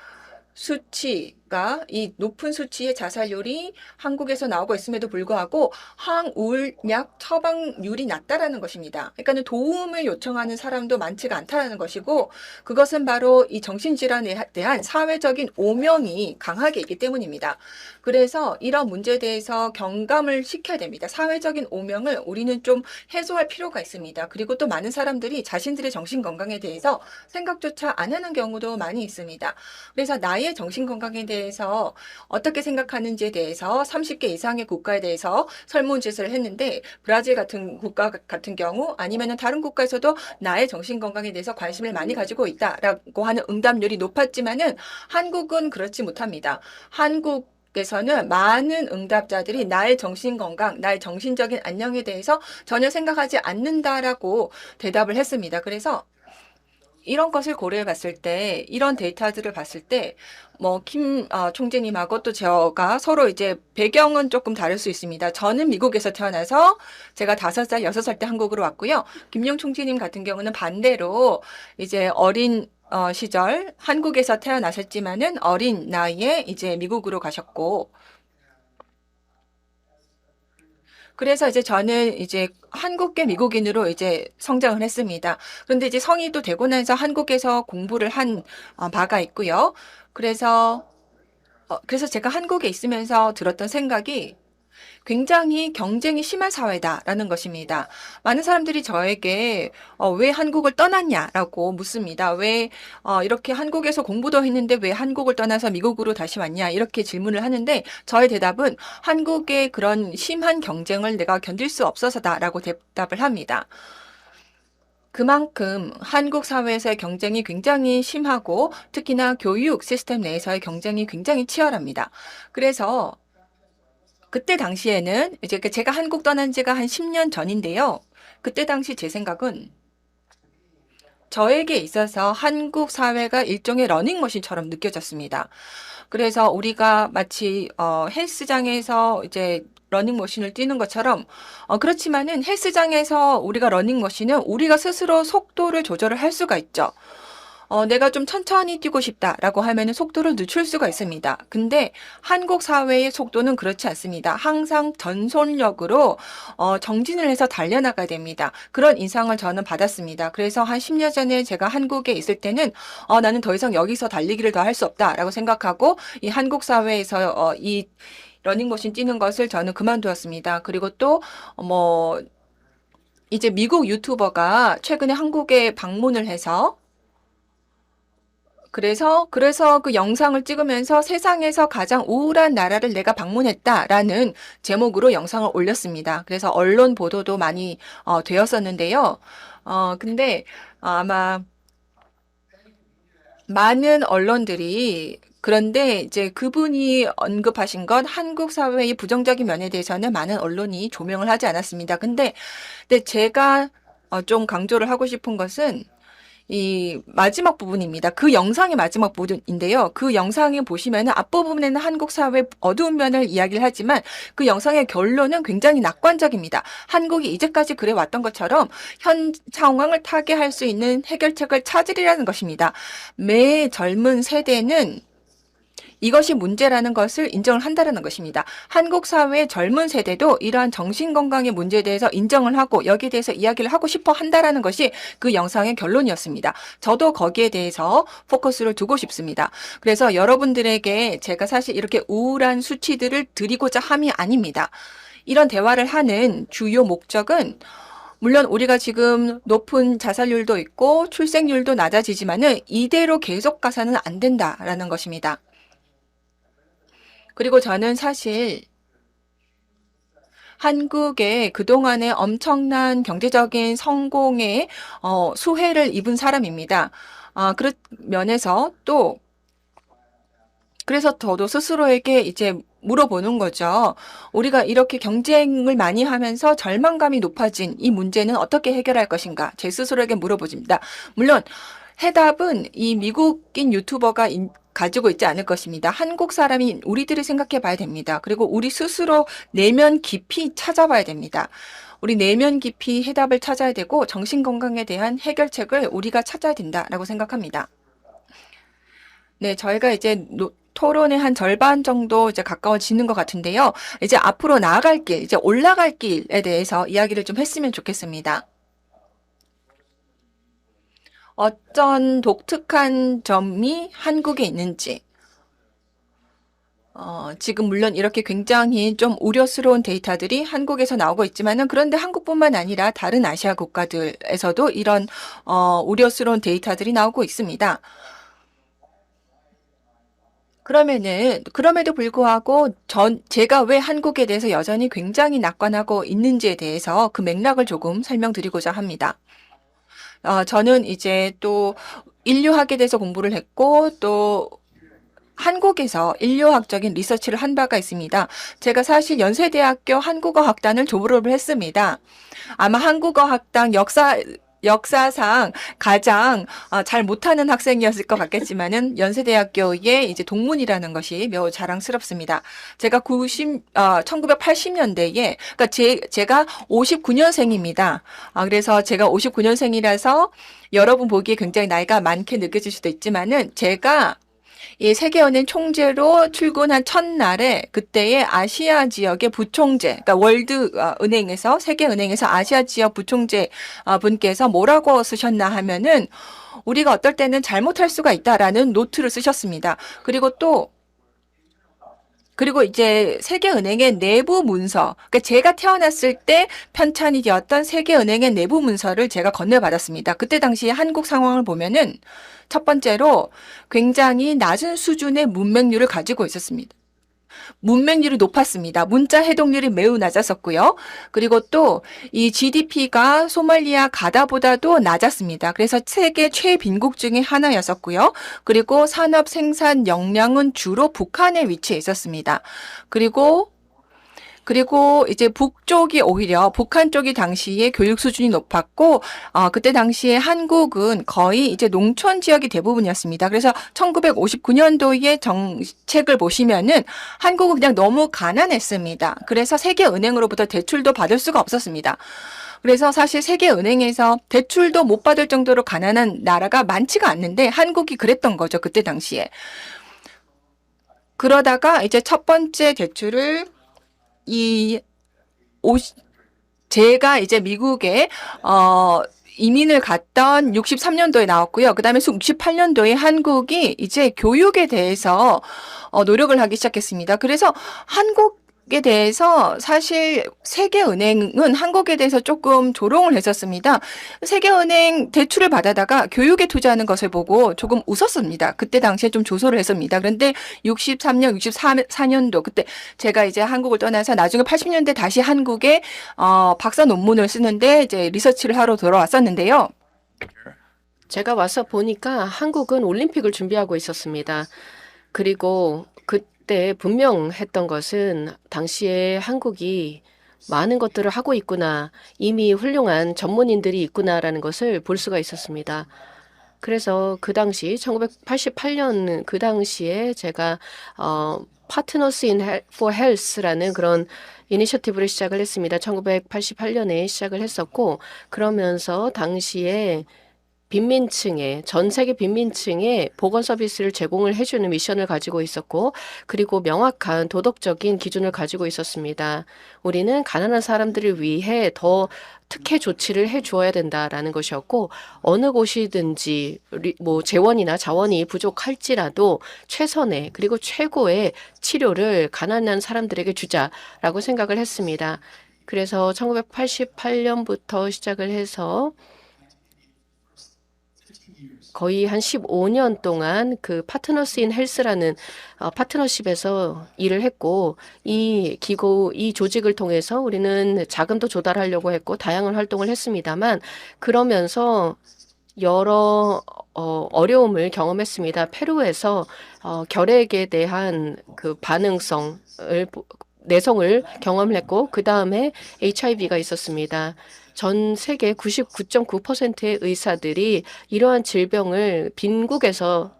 수치가 이 높은 수치의 자살률이 한국에서 나오고 있음에도 불구하고 항우울약 처방률이 낮다라는 것입니다. 그러니까는 도움을 요청하는 사람도 많지가 않다라는 것이고 그것은 바로 이 정신질환에 대한 사회적인 오명이 강하게 있기 때문입니다. 그래서 이런 문제에 대해서 경감을 시켜야 됩니다. 사회적인 오명을 우리는 좀 해소할 필요가 있습니다. 그리고 또 많은 사람들이 자신들의 정신 건강에 대해서 생각조차 안 하는 경우도 많이 있습니다. 그래서 나의 정신 건강에 대해서 어떻게 생각하는지에 대해서 30개 이상의 국가에 대해서 설문조사를 했는데 브라질 같은 국가 같은 경우 아니면은 다른 국가에서도 나의 정신 건강에 대해서 관심을 많이 가지고 있다라고 하는 응답률이 높았지만은 한국은 그렇지 못합니다. 한국에서는 많은 응답자들이 나의 정신 건강, 나의 정신적인 안녕에 대해서 전혀 생각하지 않는다라고 대답을 했습니다. 그래서 이런 것을 고려해 봤을 때, 이런 데이터들을 봤을 때, 뭐, 총재님하고 또 제가 서로 이제 배경은 조금 다를 수 있습니다. 저는 미국에서 태어나서 제가 5살, 6살 때 한국으로 왔고요. 김용 총재님 같은 경우는 반대로 이제 어린 시절 한국에서 태어나셨지만은 어린 나이에 이제 미국으로 가셨고, 그래서 이제 저는 이제 한국계 미국인으로 이제 성장을 했습니다. 그런데 이제 성인이 또 되고 나서 한국에서 공부를 한 바가 있고요. 그래서 제가 한국에 있으면서 들었던 생각이 굉장히 경쟁이 심한 사회다라는 것입니다. 많은 사람들이 저에게 왜 한국을 떠났냐라고 묻습니다. 왜 이렇게 한국에서 공부도 했는데 왜 한국을 떠나서 미국으로 다시 왔냐 이렇게 질문을 하는데 저의 대답은 한국의 그런 심한 경쟁을 내가 견딜 수 없어서다라고 대답을 합니다. 그만큼 한국 사회에서의 경쟁이 굉장히 심하고 특히나 교육 시스템 내에서의 경쟁이 굉장히 치열합니다. 그래서 그때 당시에는 이제 제가 한국 떠난 지가 한 10년 전인데요. 그때 당시 제 생각은 저에게 있어서 한국 사회가 일종의 러닝머신처럼 느껴졌습니다. 그래서 우리가 마치 헬스장에서 이제 러닝머신을 뛰는 것처럼 그렇지만은 헬스장에서 우리가 러닝머신은 우리가 스스로 속도를 조절을 할 수가 있죠. 내가 좀 천천히 뛰고 싶다라고 하면은 속도를 늦출 수가 있습니다. 근데 한국 사회의 속도는 그렇지 않습니다. 항상 전속력으로 정진을 해서 달려나가야 됩니다. 그런 인상을 저는 받았습니다. 그래서 한 10년 전에 제가 한국에 있을 때는 나는 더 이상 여기서 달리기를 더 할 수 없다라고 생각하고 이 한국 사회에서 이 러닝머신 뛰는 것을 저는 그만두었습니다. 그리고 또 이제 미국 유튜버가 최근에 한국에 방문을 해서 그래서 그 영상을 찍으면서 세상에서 가장 우울한 나라를 내가 방문했다라는 제목으로 영상을 올렸습니다. 그래서 언론 보도도 많이 되었었는데요. 근데 아마 많은 언론들이 그런데 이제 그분이 언급하신 건 한국 사회의 부정적인 면에 대해서는 많은 언론이 조명을 하지 않았습니다. 근데 제가 좀 강조를 하고 싶은 것은 이 마지막 부분입니다. 그 영상의 마지막 부분인데요. 그 영상에 보시면은 앞부분에는 한국 사회의 어두운 면을 이야기를 하지만 그 영상의 결론은 굉장히 낙관적입니다. 한국이 이제까지 그래 왔던 것처럼 현 상황을 타개할 수 있는 해결책을 찾으리라는 것입니다. 매 젊은 세대는 이것이 문제라는 것을 인정을 한다는 것입니다. 한국 사회의 젊은 세대도 이러한 정신건강의 문제에 대해서 인정을 하고 여기에 대해서 이야기를 하고 싶어 한다는 것이 그 영상의 결론이었습니다. 저도 거기에 대해서 포커스를 두고 싶습니다. 그래서 여러분들에게 제가 사실 이렇게 우울한 수치들을 드리고자 함이 아닙니다. 이런 대화를 하는 주요 목적은 물론 우리가 지금 높은 자살률도 있고 출생률도 낮아지지만은 이대로 계속 가서는 안 된다라는 것입니다. 그리고 저는 사실 한국의 그동안의 엄청난 경제적인 성공에 수혜를 입은 사람입니다. 그런 면에서 또 그래서 저도 스스로에게 이제 물어보는 거죠. 우리가 이렇게 경쟁을 많이 하면서 절망감이 높아진 이 문제는 어떻게 해결할 것인가? 제 스스로에게 물어보집니다. 물론 해답은 이 미국인 유튜버가 가지고 있지 않을 것입니다. 한국 사람인 우리들이 생각해 봐야 됩니다. 그리고 우리 스스로 내면 깊이 찾아봐야 됩니다. 우리 내면 깊이 해답을 찾아야 되고 정신건강에 대한 해결책을 우리가 찾아야 된다라고 생각합니다. 네, 저희가 이제 토론의 한 절반 정도 이제 가까워지는 것 같은데요. 이제 앞으로 나아갈 길, 이제 올라갈 길에 대해서 이야기를 좀 했으면 좋겠습니다. 어떤 독특한 점이 한국에 있는지, 지금 물론 이렇게 굉장히 좀 우려스러운 데이터들이 한국에서 나오고 있지만은 그런데 한국뿐만 아니라 다른 아시아 국가들에서도 이런 우려스러운 데이터들이 나오고 있습니다. 그럼에도 불구하고 제가 왜 한국에 대해서 여전히 굉장히 낙관하고 있는지에 대해서 그 맥락을 조금 설명드리고자 합니다. 저는 이제 또 인류학에 대해서 공부를 했고 또 한국에서 인류학적인 리서치를 한 바가 있습니다. 제가 사실 연세대학교 한국어학단을 졸업을 했습니다. 아마 한국어학당 역사상 가장 잘 못하는 학생이었을 것 같겠지만은 연세대학교의 이제 동문이라는 것이 매우 자랑스럽습니다. 제가 1980년대에 그러니까 제가 59년생입니다. 그래서 제가 59년생이라서 여러분 보기에 굉장히 나이가 많게 느껴질 수도 있지만은 제가 이 세계은행 총재로 출근한 첫날에 그때의 아시아 지역의 부총재, 그러니까 월드은행에서 세계은행에서 아시아 지역 부총재 분께서 뭐라고 쓰셨나 하면은 우리가 어떨 때는 잘못할 수가 있다라는 노트를 쓰셨습니다. 그리고 이제 세계은행의 내부 문서, 그러니까 제가 태어났을 때 편찬이 되었던 세계은행의 내부 문서를 제가 건네받았습니다. 그때 당시에 한국 상황을 보면은 첫 번째로 굉장히 낮은 수준의 문맹률을 가지고 있었습니다. 문맹률이 높았습니다. 문자 해독률이 매우 낮았었고요. 그리고 또 이 GDP가 소말리아 가다보다도 낮았습니다. 그래서 세계 최빈국 중에 하나였었고요. 그리고 산업 생산 역량은 주로 북한에 위치해 있었습니다. 그리고 이제 북쪽이 오히려 북한 쪽이 당시에 교육 수준이 높았고 그때 당시에 한국은 거의 이제 농촌 지역이 대부분이었습니다. 그래서 1959년도의 정책을 보시면은 한국은 그냥 너무 가난했습니다. 그래서 세계은행으로부터 대출도 받을 수가 없었습니다. 그래서 사실 세계은행에서 대출도 못 받을 정도로 가난한 나라가 많지가 않는데 한국이 그랬던 거죠. 그때 당시에. 그러다가 이제 첫 번째 대출을 제가 이제 미국에 이민을 갔던 63년도에 나왔고요. 그다음에 68년도에 한국이 이제 교육에 대해서 노력을 하기 시작했습니다. 그래서 한국에 대해서 사실 세계은행은 한국에 대해서 조금 조롱을 했었습니다. 세계은행 대출을 받아다가 교육에 투자하는 것을 보고 조금 웃었습니다. 그때 당시에 좀 조소를 했습니다. 그런데 63년, 64년도 그때 제가 이제 한국을 떠나서 나중에 80년대 다시 한국에 박사 논문을 쓰는데 이제 리서치를 하러 돌아왔었는데요. 제가 와서 보니까 한국은 올림픽을 준비하고 있었습니다. 그리고 그때 분명했던 것은 당시에 한국이 많은 것들을 하고 있구나, 이미 훌륭한 전문인들이 있구나라는 것을 볼 수가 있었습니다. 그래서 그 당시 1988년 그 당시에 제가 Partners for Health라는 그런 이니셔티브를 시작을 했습니다. 1988년에 시작을 했었고 그러면서 당시에 빈민층에 전 세계 빈민층에 보건 서비스를 제공을 해주는 미션을 가지고 있었고 그리고 명확한 도덕적인 기준을 가지고 있었습니다. 우리는 가난한 사람들을 위해 더 특혜 조치를 해주어야 된다라는 것이었고 어느 곳이든지 뭐 재원이나 자원이 부족할지라도 최선의 그리고 최고의 치료를 가난한 사람들에게 주자라고 생각을 했습니다. 그래서 1988년부터 시작을 해서 거의 한 15년 동안 그 파트너스 인 헬스라는 파트너십에서 일을 했고 이 조직을 통해서 우리는 자금도 조달하려고 했고 다양한 활동을 했습니다만 그러면서 여러 어려움을 경험했습니다. 페루에서 결핵에 대한 그 내성을 경험했고 그 다음에 HIV가 있었습니다. 전 세계 99.9%의 의사들이 이러한 질병을 빈국에서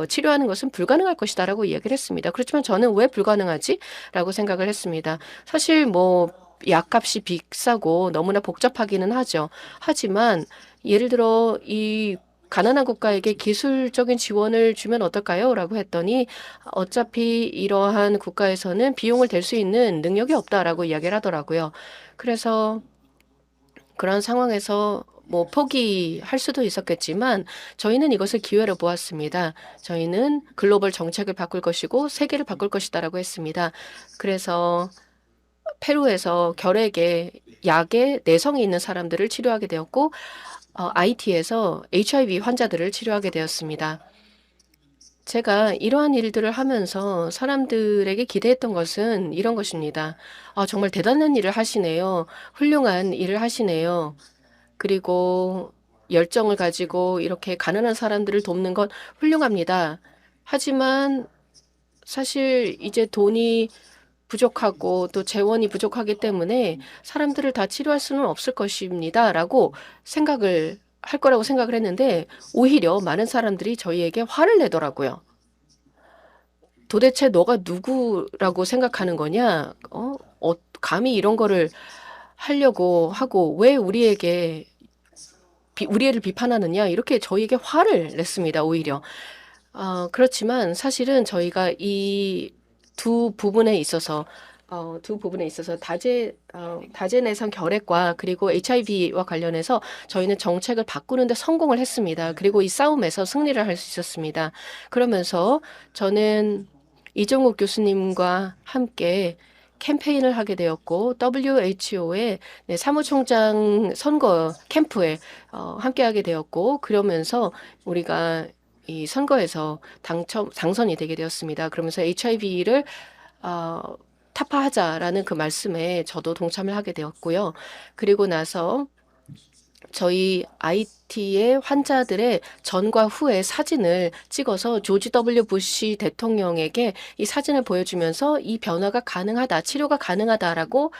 치료하는 것은 불가능할 것이다라고 이야기를 했습니다. 그렇지만 저는 왜 불가능하지? 라고 생각을 했습니다. 사실 뭐 약값이 비싸고 너무나 복잡하기는 하죠. 하지만 예를 들어 이 가난한 국가에게 기술적인 지원을 주면 어떨까요? 라고 했더니 어차피 이러한 국가에서는 비용을 댈 수 있는 능력이 없다라고 이야기를 하더라고요. 그래서 그런 상황에서 뭐 포기할 수도 있었겠지만 저희는 이것을 기회로 보았습니다. 저희는 글로벌 정책을 바꿀 것이고 세계를 바꿀 것이다라고 했습니다. 그래서 페루에서 약에 내성이 있는 사람들을 치료하게 되었고 IT에서 HIV 환자들을 치료하게 되었습니다. 제가 이러한 일들을 하면서 사람들에게 기대했던 것은 이런 것입니다. 정말 대단한 일을 하시네요. 훌륭한 일을 하시네요. 그리고 열정을 가지고 이렇게 가난한 사람들을 돕는 건 훌륭합니다. 하지만 사실 이제 돈이 부족하고 또 재원이 부족하기 때문에 사람들을 다 치료할 수는 없을 것입니다. 라고 생각을 할 거라고 생각을 했는데 오히려 많은 사람들이 저희에게 화를 내더라고요. 도대체 너가 누구라고 생각하는 거냐? 감히 이런 거를 하려고 하고 왜 우리를 비판하느냐? 이렇게 저희에게 화를 냈습니다. 오히려. 그렇지만 사실은 저희가 이 두 부분에 있어서 다제 내성 결핵과 그리고 HIV와 관련해서 저희는 정책을 바꾸는데 성공을 했습니다. 그리고 이 싸움에서 승리를 할 수 있었습니다. 그러면서 저는 이종욱 교수님과 함께 캠페인을 하게 되었고 WHO의 사무총장 선거 캠프에 함께하게 되었고 그러면서 우리가 이 선거에서 당선이 되게 되었습니다. 그러면서 HIV를 타파하자라는 그 말씀에 저도 동참을 하게 되었고요. 그리고 나서 저희 IT의 환자들의 전과 후의 사진을 찍어서 조지 W. 부시 대통령에게 이 사진을 보여주면서 이 변화가 가능하다, 치료가 가능하다라고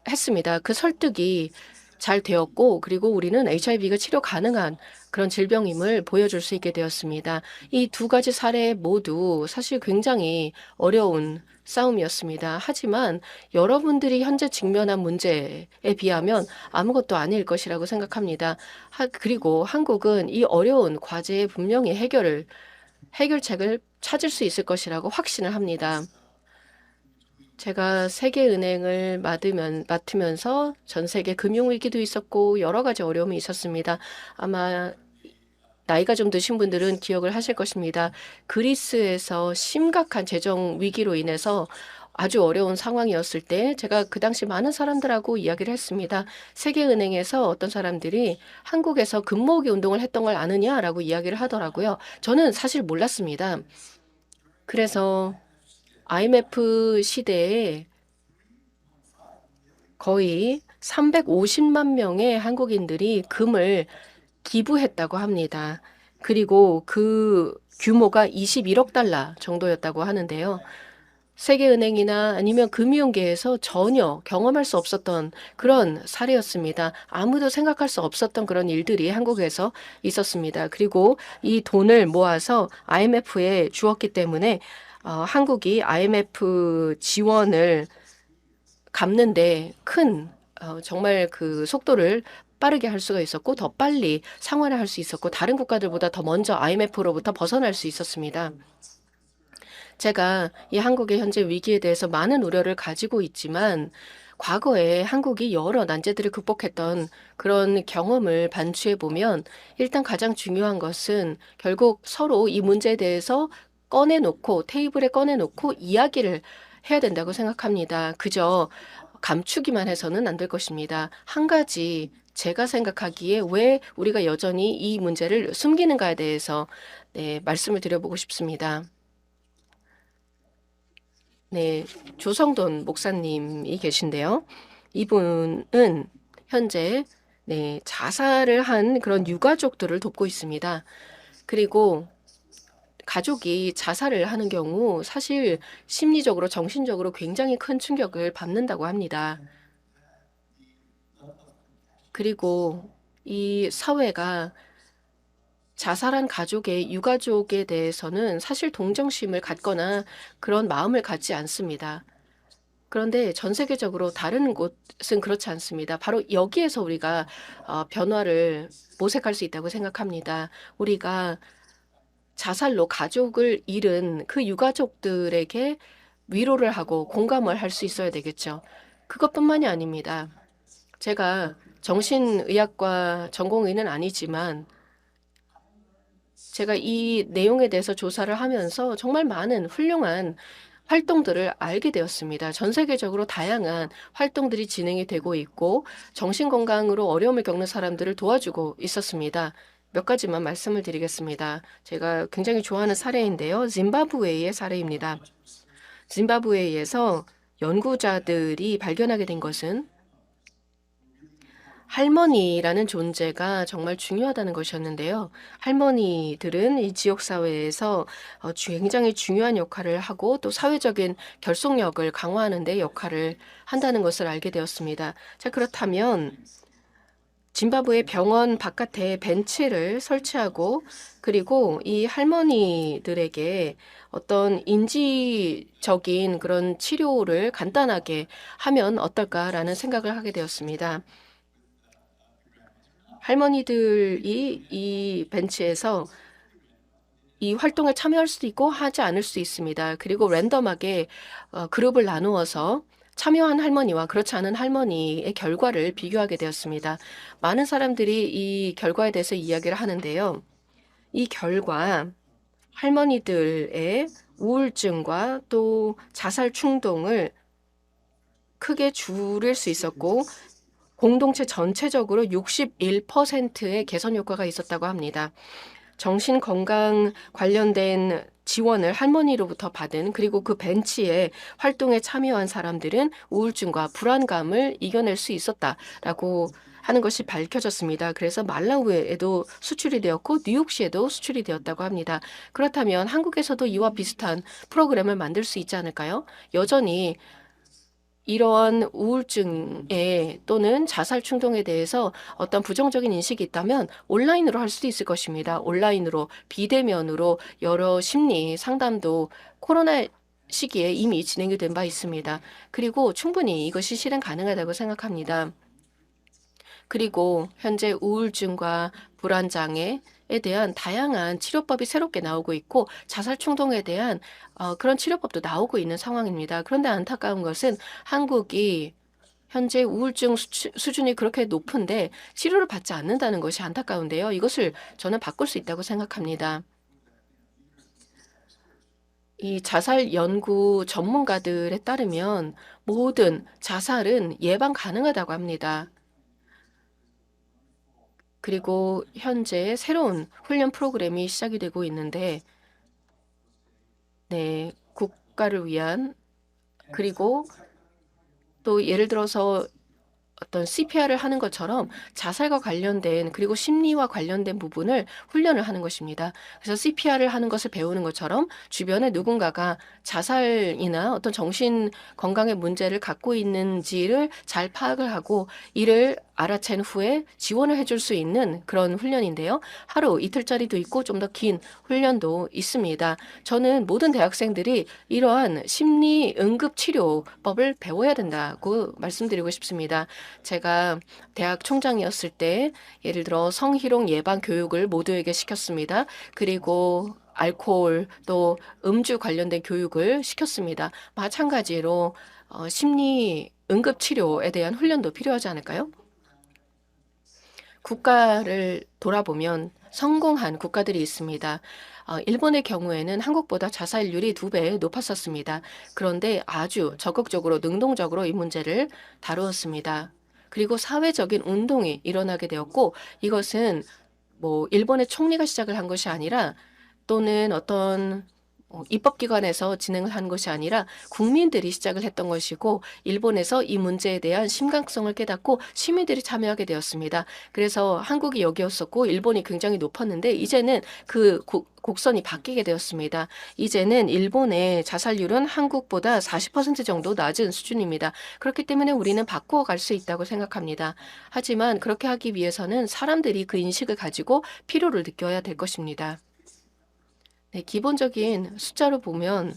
했습니다. 그 설득이 잘 되었고, 그리고 우리는 HIV가 치료 가능한 그런 질병임을 보여줄 수 있게 되었습니다. 이 두 가지 사례 모두 사실 굉장히 어려운 싸움이었습니다. 하지만 여러분들이 현재 직면한 문제에 비하면 아무것도 아닐 것이라고 생각합니다. 그리고 한국은 이 어려운 과제에 분명히 해결책을 찾을 수 있을 것이라고 확신을 합니다. 제가 세계은행을 맡으면서 전 세계 금융위기도 있었고 여러 가지 어려움이 있었습니다. 아마 나이가 좀 드신 분들은 기억을 하실 것입니다. 그리스에서 심각한 재정 위기로 인해서 아주 어려운 상황이었을 때 제가 그 당시 많은 사람들하고 이야기를 했습니다. 세계은행에서 어떤 사람들이 한국에서 금모으기 운동을 했던 걸 아느냐라고 이야기를 하더라고요. 저는 사실 몰랐습니다. 그래서 IMF 시대에 거의 350만 명의 한국인들이 금을 기부했다고 합니다. 그리고 그 규모가 21억 달러 정도였다고 하는데요. 세계은행이나 아니면 금융계에서 전혀 경험할 수 없었던 그런 사례였습니다. 아무도 생각할 수 없었던 그런 일들이 한국에서 있었습니다. 그리고 이 돈을 모아서 IMF에 주었기 때문에 한국이 IMF 지원을 갚는데 큰 정말 그 속도를 빠르게 할 수가 있었고 더 빨리 상환을 할 수 있었고 다른 국가들보다 더 먼저 IMF로부터 벗어날 수 있었습니다. 제가 이 한국의 현재 위기에 대해서 많은 우려를 가지고 있지만 과거에 한국이 여러 난제들을 극복했던 그런 경험을 반추해 보면 일단 가장 중요한 것은 결국 서로 이 문제에 대해서 테이블에 꺼내놓고 이야기를 해야 된다고 생각합니다. 그저 감추기만 해서는 안 될 것입니다. 한 가지 제가 생각하기에 왜 우리가 여전히 이 문제를 숨기는가에 대해서 말씀을 드려보고 싶습니다. 네, 조성돈 목사님이 계신데요. 이분은 현재 자살을 한 그런 유가족들을 돕고 있습니다. 그리고 가족이 자살을 하는 경우 사실 심리적으로, 정신적으로 굉장히 큰 충격을 받는다고 합니다. 그리고 이 사회가 자살한 가족의 유가족에 대해서는 사실 동정심을 갖거나 그런 마음을 갖지 않습니다. 그런데 전 세계적으로 다른 곳은 그렇지 않습니다. 바로 여기에서 우리가 변화를 모색할 수 있다고 생각합니다. 우리가 자살로 가족을 잃은 그 유가족들에게 위로를 하고 공감을 할 수 있어야 되겠죠. 그것뿐만이 아닙니다. 제가 정신의학과 전공의는 아니지만 제가 이 내용에 대해서 조사를 하면서 정말 많은 훌륭한 활동들을 알게 되었습니다. 전 세계적으로 다양한 활동들이 진행이 되고 있고 정신건강으로 어려움을 겪는 사람들을 도와주고 있었습니다. 몇 가지만 말씀을 드리겠습니다. 제가 굉장히 좋아하는 사례인데요. 짐바브웨이의 사례입니다. 짐바브웨이에서 연구자들이 발견하게 된 것은 할머니라는 존재가 정말 중요하다는 것이었는데요. 할머니들은 이 지역 사회에서 굉장히 중요한 역할을 하고 또 사회적인 결속력을 강화하는 데 역할을 한다는 것을 알게 되었습니다. 자, 그렇다면 짐바브웨 병원 바깥에 벤치를 설치하고 그리고 이 할머니들에게 어떤 인지적인 그런 치료를 간단하게 하면 어떨까라는 생각을 하게 되었습니다. 할머니들이 이 벤치에서 이 활동에 참여할 수도 있고 하지 않을 수 있습니다. 그리고 랜덤하게 그룹을 나누어서 참여한 할머니와 그렇지 않은 할머니의 결과를 비교하게 되었습니다. 많은 사람들이 이 결과에 대해서 이야기를 하는데요. 이 결과 할머니들의 우울증과 또 자살 충동을 크게 줄일 수 있었고 공동체 전체적으로 61%의 개선 효과가 있었다고 합니다. 정신건강 관련된 지원을 할머니로부터 받은 그리고 그 벤치에 활동에 참여한 사람들은 우울증과 불안감을 이겨낼 수 있었다라고 하는 것이 밝혀졌습니다. 그래서 말라위에도 수출이 되었고 뉴욕시에도 수출이 되었다고 합니다. 그렇다면 한국에서도 이와 비슷한 프로그램을 만들 수 있지 않을까요? 여전히 이러한 우울증에 또는 자살 충동에 대해서 어떤 부정적인 인식이 있다면 온라인으로 할 수도 있을 것입니다. 온라인으로 비대면으로 여러 심리 상담도 코로나 시기에 이미 진행이 된 바 있습니다. 그리고 충분히 이것이 실행 가능하다고 생각합니다. 그리고 현재 우울증과 불안장애에 대한 다양한 치료법이 새롭게 나오고 있고 자살 충동에 대한 그런 치료법도 나오고 있는 상황입니다. 그런데 안타까운 것은 한국이 현재 우울증 수준이 그렇게 높은데 치료를 받지 않는다는 것이 안타까운데요. 이것을 저는 바꿀 수 있다고 생각합니다. 이 자살 연구 전문가들에 따르면 모든 자살은 예방 가능하다고 합니다. 그리고 현재 새로운 훈련 프로그램이 시작이 되고 있는데 네, 국가를 위한 그리고 또 예를 들어서 어떤 CPR을 하는 것처럼 자살과 관련된 그리고 심리와 관련된 부분을 훈련을 하는 것입니다. 그래서 CPR을 하는 것을 배우는 것처럼 주변에 누군가가 자살이나 어떤 정신 건강의 문제를 갖고 있는지를 잘 파악을 하고 이를 알아챈 후에 지원을 해줄 수 있는 그런 훈련인데요. 하루 이틀짜리도 있고 좀 더 긴 훈련도 있습니다. 저는 모든 대학생들이 이러한 심리 응급 치료법을 배워야 된다고 말씀드리고 싶습니다. 제가 대학 총장이었을 때 예를 들어 성희롱 예방 교육을 모두에게 시켰습니다. 그리고 알코올 또 음주 관련된 교육을 시켰습니다. 마찬가지로 심리 응급 치료에 대한 훈련도 필요하지 않을까요? 국가를 돌아보면 성공한 국가들이 있습니다. 일본의 경우에는 한국보다 자살률이 2배 높았었습니다. 그런데 아주 적극적으로 능동적으로 이 문제를 다루었습니다. 그리고 사회적인 운동이 일어나게 되었고 이것은 뭐 일본의 총리가 시작을 한 것이 아니라 또는 어떤 입법기관에서 진행을 한 것이 아니라 국민들이 시작을 했던 것이고 일본에서 이 문제에 대한 심각성을 깨닫고 시민들이 참여하게 되었습니다. 그래서 한국이 여기였었고 일본이 굉장히 높았는데 이제는 그 곡선이 바뀌게 되었습니다. 이제는 일본의 자살률은 한국보다 40% 정도 낮은 수준입니다. 그렇기 때문에 우리는 바꾸어 갈 수 있다고 생각합니다. 하지만 그렇게 하기 위해서는 사람들이 그 인식을 가지고 필요를 느껴야 될 것입니다. 네, 기본적인 숫자로 보면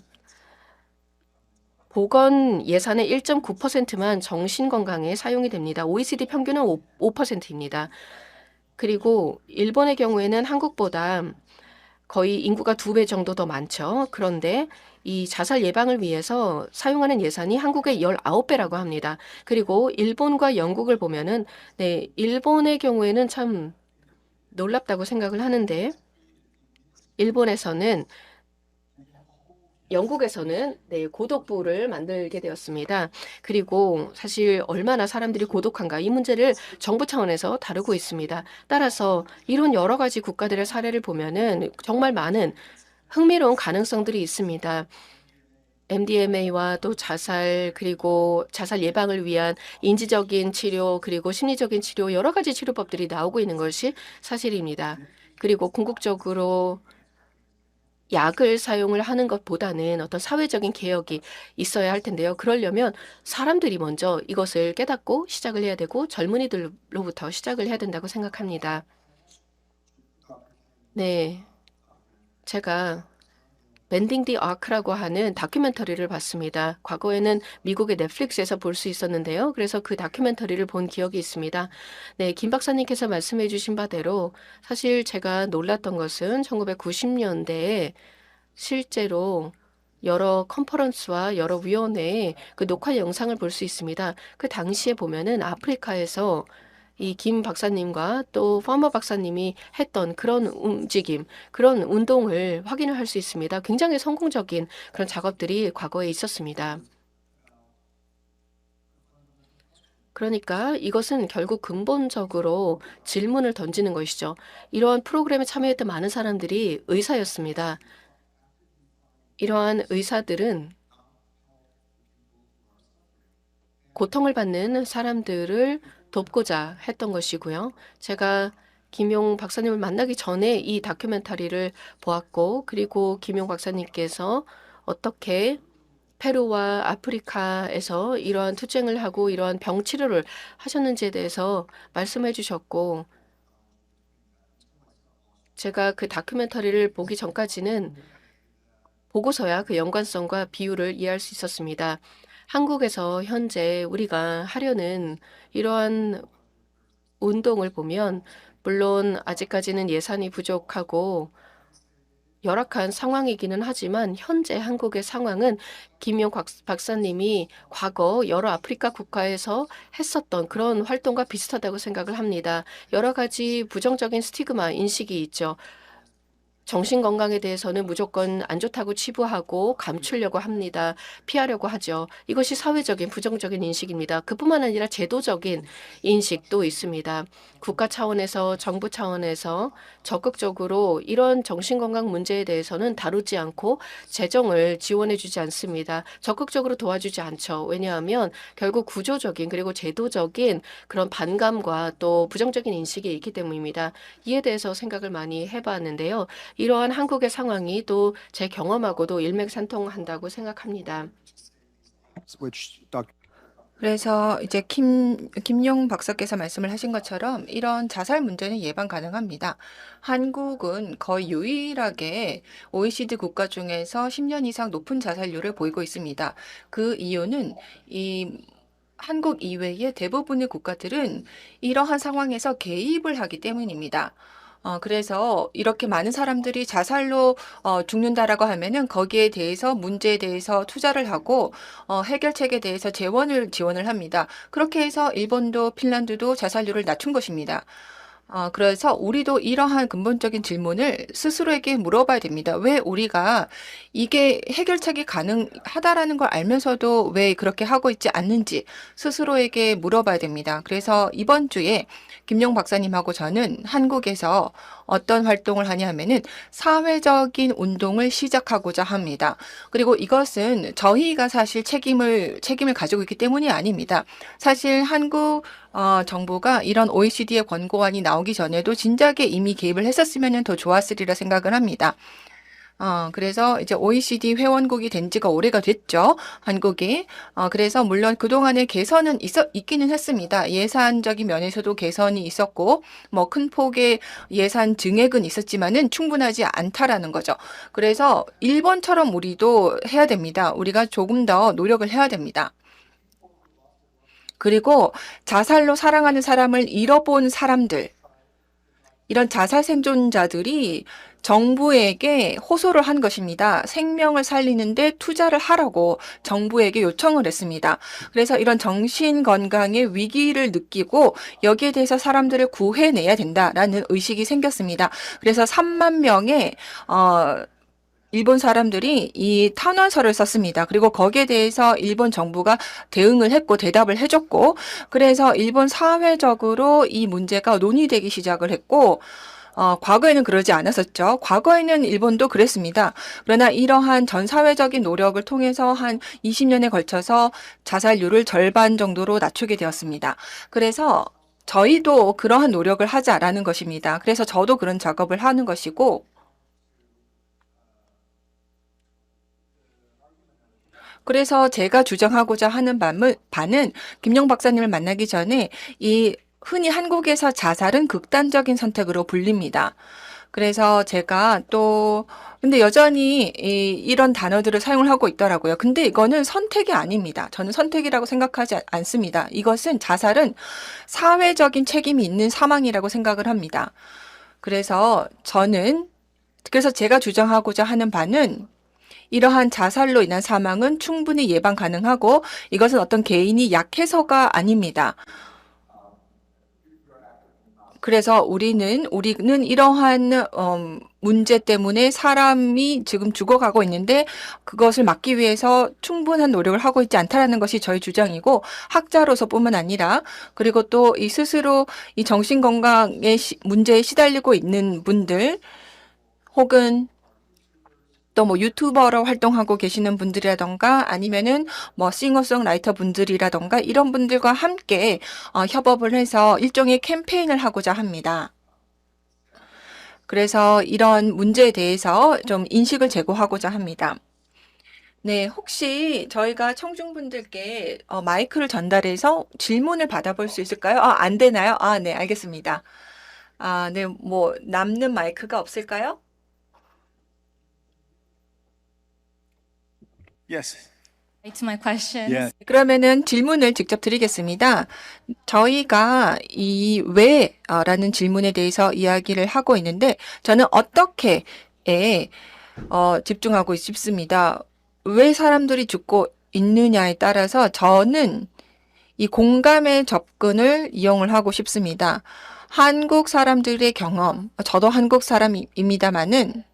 보건 예산의 1.9%만 정신건강에 사용이 됩니다. OECD 평균은 5%입니다. 그리고 일본의 경우에는 한국보다 거의 인구가 2배 정도 더 많죠. 그런데 이 자살 예방을 위해서 사용하는 예산이 한국의 19배라고 합니다. 그리고 일본과 영국을 보면은 네, 일본의 경우에는 참 놀랍다고 생각을 하는데 일본에서는 영국에서는 네, 고독부를 만들게 되었습니다. 그리고 사실 얼마나 사람들이 고독한가 이 문제를 정부 차원에서 다루고 있습니다. 따라서 이런 여러 가지 국가들의 사례를 보면은 정말 많은 흥미로운 가능성들이 있습니다. MDMA와 또 자살 그리고 자살 예방을 위한 인지적인 치료 그리고 심리적인 치료 여러 가지 치료법들이 나오고 있는 것이 사실입니다. 그리고 궁극적으로 약을 사용을 하는 것보다는 어떤 사회적인 개혁이 있어야 할 텐데요. 그러려면 사람들이 먼저 이것을 깨닫고 시작을 해야 되고 젊은이들로부터 시작을 해야 된다고 생각합니다. 네, 제가 멘딩 디 아크라고 하는 다큐멘터리를 봤습니다. 과거에는 미국의 넷플릭스에서 볼 수 있었는데요. 그래서 그 다큐멘터리를 본 기억이 있습니다. 네, 김 박사님께서 말씀해 주신 바대로 사실 제가 놀랐던 것은 1990년대에 실제로 여러 컨퍼런스와 여러 위원회의 그 녹화 영상을 볼 수 있습니다. 그 당시에 보면은 아프리카에서 이 김 박사님과 또 퍼머 박사님이 했던 그런 움직임, 그런 운동을 확인을 할 수 있습니다. 굉장히 성공적인 그런 작업들이 과거에 있었습니다. 그러니까 이것은 결국 근본적으로 질문을 던지는 것이죠. 이러한 프로그램에 참여했던 많은 사람들이 의사였습니다. 이러한 의사들은 고통을 받는 사람들을 돕고자 했던 것이고요. 제가 김용 박사님을 만나기 전에 이 다큐멘터리를 보았고, 그리고 김용 박사님께서 어떻게 페루와 아프리카에서 이러한 투쟁을 하고 이러한 병 치료를 하셨는지에 대해서 말씀해 주셨고, 제가 그 다큐멘터리를 보기 전까지는 보고서야 그 연관성과 비율을 이해할 수 있었습니다. 한국에서 현재 우리가 하려는 이러한 운동을 보면 물론 아직까지는 예산이 부족하고 열악한 상황이기는 하지만 현재 한국의 상황은 김용 박사님이 과거 여러 아프리카 국가에서 했었던 그런 활동과 비슷하다고 생각을 합니다. 여러 가지 부정적인 스티그마 인식이 있죠. 정신건강에 대해서는 무조건 안 좋다고 치부하고 감추려고 합니다. 피하려고 하죠. 이것이 사회적인 부정적인 인식입니다. 그뿐만 아니라 제도적인 인식도 있습니다. 국가 차원에서 정부 차원에서 적극적으로 이런 정신건강 문제에 대해서는 다루지 않고 재정을 지원해 주지 않습니다. 적극적으로 도와주지 않죠. 왜냐하면 결국 구조적인 그리고 제도적인 그런 반감과 또 부정적인 인식이 있기 때문입니다. 이에 대해서 생각을 많이 해봤는데요. 이러한 한국의 상황이 또 제 경험하고도 일맥상통한다고 생각합니다. which Dr. 그래서 이제 김용 박사께서 말씀을 하신 것처럼 이런 자살 문제는 예방 가능합니다. 한국은 거의 유일하게 OECD 국가 중에서 10년 이상 높은 자살률을 보이고 있습니다. 그 이유는 이 한국 이외의 대부분의 국가들은 이러한 상황에서 개입을 하기 때문입니다. 그래서 이렇게 많은 사람들이 자살로 죽는다라고 하면은 거기에 대해서 문제에 대해서 투자를 하고 해결책에 대해서 지원을 합니다. 그렇게 해서 일본도 핀란드도 자살률을 낮춘 것입니다. 그래서 우리도 이러한 근본적인 질문을 스스로에게 물어봐야 됩니다. 왜 우리가 이게 해결책이 가능하다라는 걸 알면서도 왜 그렇게 하고 있지 않는지 스스로에게 물어봐야 됩니다. 그래서 이번 주에 김용 박사님하고 저는 한국에서 어떤 활동을 하냐 하면은 사회적인 운동을 시작하고자 합니다. 그리고 이것은 저희가 사실 책임을 가지고 있기 때문이 아닙니다. 사실 한국 정부가 이런 OECD의 권고안이 나오기 전에도 진작에 이미 개입을 했었으면 더 좋았으리라 생각을 합니다. 그래서 이제 OECD 회원국이 된 지가 오래가 됐죠. 한국이. 그래서 물론 그동안에 개선은 있기는 했습니다. 예산적인 면에서도 개선이 있었고, 뭐 큰 폭의 예산 증액은 있었지만은 충분하지 않다라는 거죠. 그래서 일본처럼 우리도 해야 됩니다. 우리가 조금 더 노력을 해야 됩니다. 그리고 자살로 사랑하는 사람을 잃어본 사람들, 이런 자살 생존자들이 정부에게 호소를 한 것입니다. 생명을 살리는데 투자를 하라고 정부에게 요청을 했습니다. 그래서 이런 정신 건강의 위기를 느끼고 여기에 대해서 사람들을 구해내야 된다라는 의식이 생겼습니다. 그래서 3만 명의 일본 사람들이 이 탄원서를 썼습니다. 그리고 거기에 대해서 일본 정부가 대응을 했고 대답을 해줬고, 그래서 일본 사회적으로 이 문제가 논의되기 시작을 했고, 과거에는 그러지 않았었죠. 과거에는 일본도 그랬습니다. 그러나 이러한 전 사회적인 노력을 통해서 한 20년에 걸쳐서 자살률을 절반 정도로 낮추게 되었습니다. 그래서 저희도 그러한 노력을 하자라는 것입니다. 그래서 저도 그런 작업을 하는 것이고, 그래서 제가 주장하고자 하는 바는 김용 박사님을 만나기 전에 이 흔히 한국에서 자살은 극단적인 선택으로 불립니다. 그래서 제가 근데 여전히 이런 단어들을 사용을 하고 있더라고요. 근데 이거는 선택이 아닙니다. 저는 선택이라고 생각하지 않습니다. 이것은 자살은 사회적인 책임이 있는 사망이라고 생각을 합니다. 그래서 제가 주장하고자 하는 바는 이러한 자살로 인한 사망은 충분히 예방 가능하고 이것은 어떤 개인이 약해서가 아닙니다. 그래서 우리는 이러한 문제 때문에 사람이 지금 죽어가고 있는데 그것을 막기 위해서 충분한 노력을 하고 있지 않다라는 것이 저희 주장이고, 학자로서뿐만 아니라 그리고 또 이 스스로 이 정신건강의 문제에 시달리고 있는 분들 혹은 또 뭐 유튜버로 활동하고 계시는 분들이라던가 아니면은 뭐 싱어송라이터 분들이라던가 이런 분들과 함께 협업을 해서 일종의 캠페인을 하고자 합니다. 그래서 이런 문제에 대해서 좀 인식을 제고하고자 합니다. 네, 혹시 저희가 청중분들께 마이크를 전달해서 질문을 받아볼 수 있을까요? 안 되나요? 네, 알겠습니다. 네, 뭐 남는 마이크가 없을까요? Yes. To my questions. Yeah. 그러면은 질문을 직접 드리겠습니다. 저희가 이 왜라는 질문에 대해서 이야기를 하고 있는데 저는 어떻게에 집중하고 싶습니다. 왜 사람들이 죽고 있느냐에 따라서 저는 이 공감의 접근을 이용을 하고 싶습니다. 한국 사람들의 경험, 저도 한국 사람입니다만은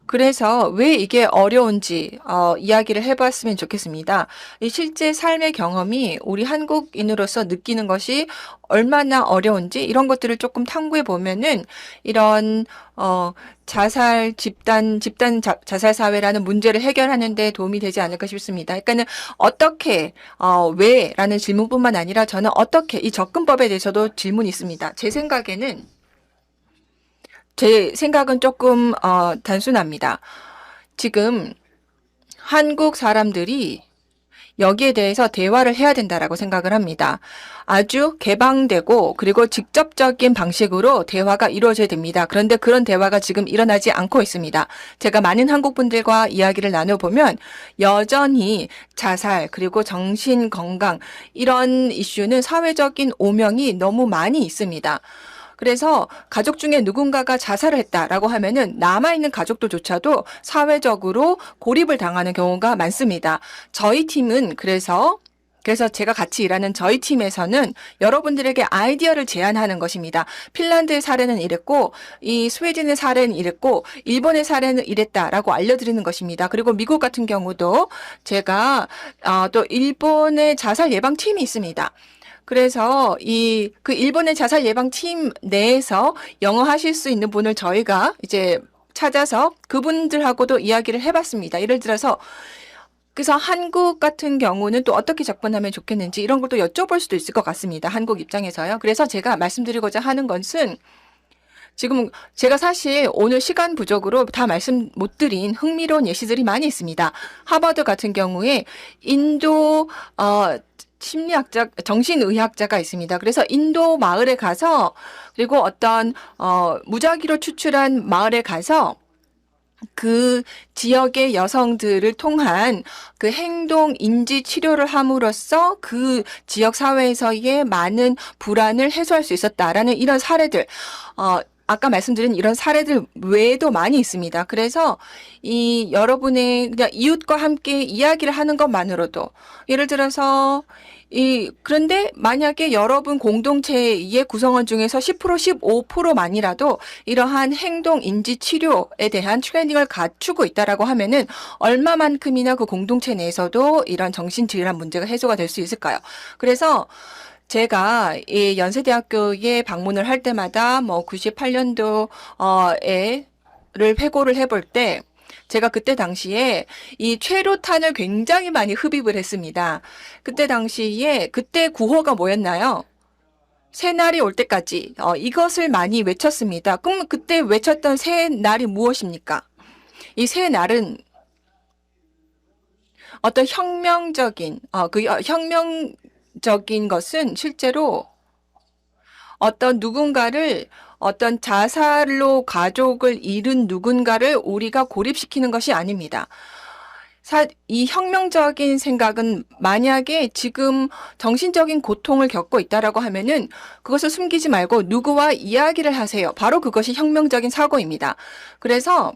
그래서 왜 이게 어려운지 이야기를 해봤으면 좋겠습니다. 이 실제 삶의 경험이 우리 한국인으로서 느끼는 것이 얼마나 어려운지 이런 것들을 조금 탐구해 보면은 이런 집단 자살 사회라는 문제를 해결하는 데 도움이 되지 않을까 싶습니다. 그러니까는 어떻게 왜라는 질문뿐만 아니라 저는 어떻게 이 접근법에 대해서도 질문이 있습니다. 제 생각은 조금 단순합니다. 지금 한국 사람들이 여기에 대해서 대화를 해야 된다라고 생각을 합니다. 아주 개방되고 그리고 직접적인 방식으로 대화가 이루어져야 됩니다. 그런데 그런 대화가 지금 일어나지 않고 있습니다. 제가 많은 한국 분들과 이야기를 나눠보면 여전히 자살 그리고 정신 건강 이런 이슈는 사회적인 오명이 너무 많이 있습니다. 그래서 가족 중에 누군가가 자살을 했다라고 하면은 남아있는 가족들조차도 사회적으로 고립을 당하는 경우가 많습니다. 저희 팀은 그래서 제가 같이 일하는 저희 팀에서는 여러분들에게 아이디어를 제안하는 것입니다. 핀란드의 사례는 이랬고, 이 스웨덴의 사례는 이랬고, 일본의 사례는 이랬다라고 알려드리는 것입니다. 그리고 미국 같은 경우도 제가 또 일본의 자살 예방 팀이 있습니다. 그래서 그 일본의 자살 예방 팀 내에서 영어 하실 수 있는 분을 저희가 이제 찾아서 그분들하고도 이야기를 해봤습니다. 예를 들어서 그래서 한국 같은 경우는 또 어떻게 접근하면 좋겠는지 이런 것도 여쭤볼 수도 있을 것 같습니다. 한국 입장에서요. 그래서 제가 말씀드리고자 하는 것은 지금 제가 사실 오늘 시간 부족으로 다 말씀 못 드린 흥미로운 예시들이 많이 있습니다. 하버드 같은 경우에 인도 정신의학자가 있습니다. 그래서 인도 마을에 가서 그리고 어떤 무작위로 추출한 마을에 가서 그 지역의 여성들을 통한 그 행동 인지 치료를 함으로써 그 지역 사회에서의 많은 불안을 해소할 수 있었다라는 이런 사례들 아까 말씀드린 이런 사례들 외에도 많이 있습니다. 그래서 이 여러분의 그냥 이웃과 함께 이야기를 하는 것만으로도 예를 들어서 그런데 만약에 여러분 공동체의 구성원 중에서 10%, 15%만이라도 이러한 행동 인지 치료에 대한 트레이닝을 갖추고 있다라고 하면은 얼마만큼이나 그 공동체 내에서도 이런 정신질환 문제가 해소가 될 수 있을까요? 그래서 제가 이 연세대학교에 방문을 할 때마다 뭐 98년도에 회고를 해볼 때 제가 그때 당시에 이 최루탄을 굉장히 많이 흡입을 했습니다. 그때 구호가 뭐였나요? 새날이 올 때까지 이것을 많이 외쳤습니다. 그럼 그때 외쳤던 새날이 무엇입니까? 이 새날은 어떤 혁명적인 것은 실제로 어떤 자살로 가족을 잃은 누군가를 우리가 고립시키는 것이 아닙니다. 이 혁명적인 생각은 만약에 지금 정신적인 고통을 겪고 있다라고 하면은 그것을 숨기지 말고 누구와 이야기를 하세요. 바로 그것이 혁명적인 사고입니다. 그래서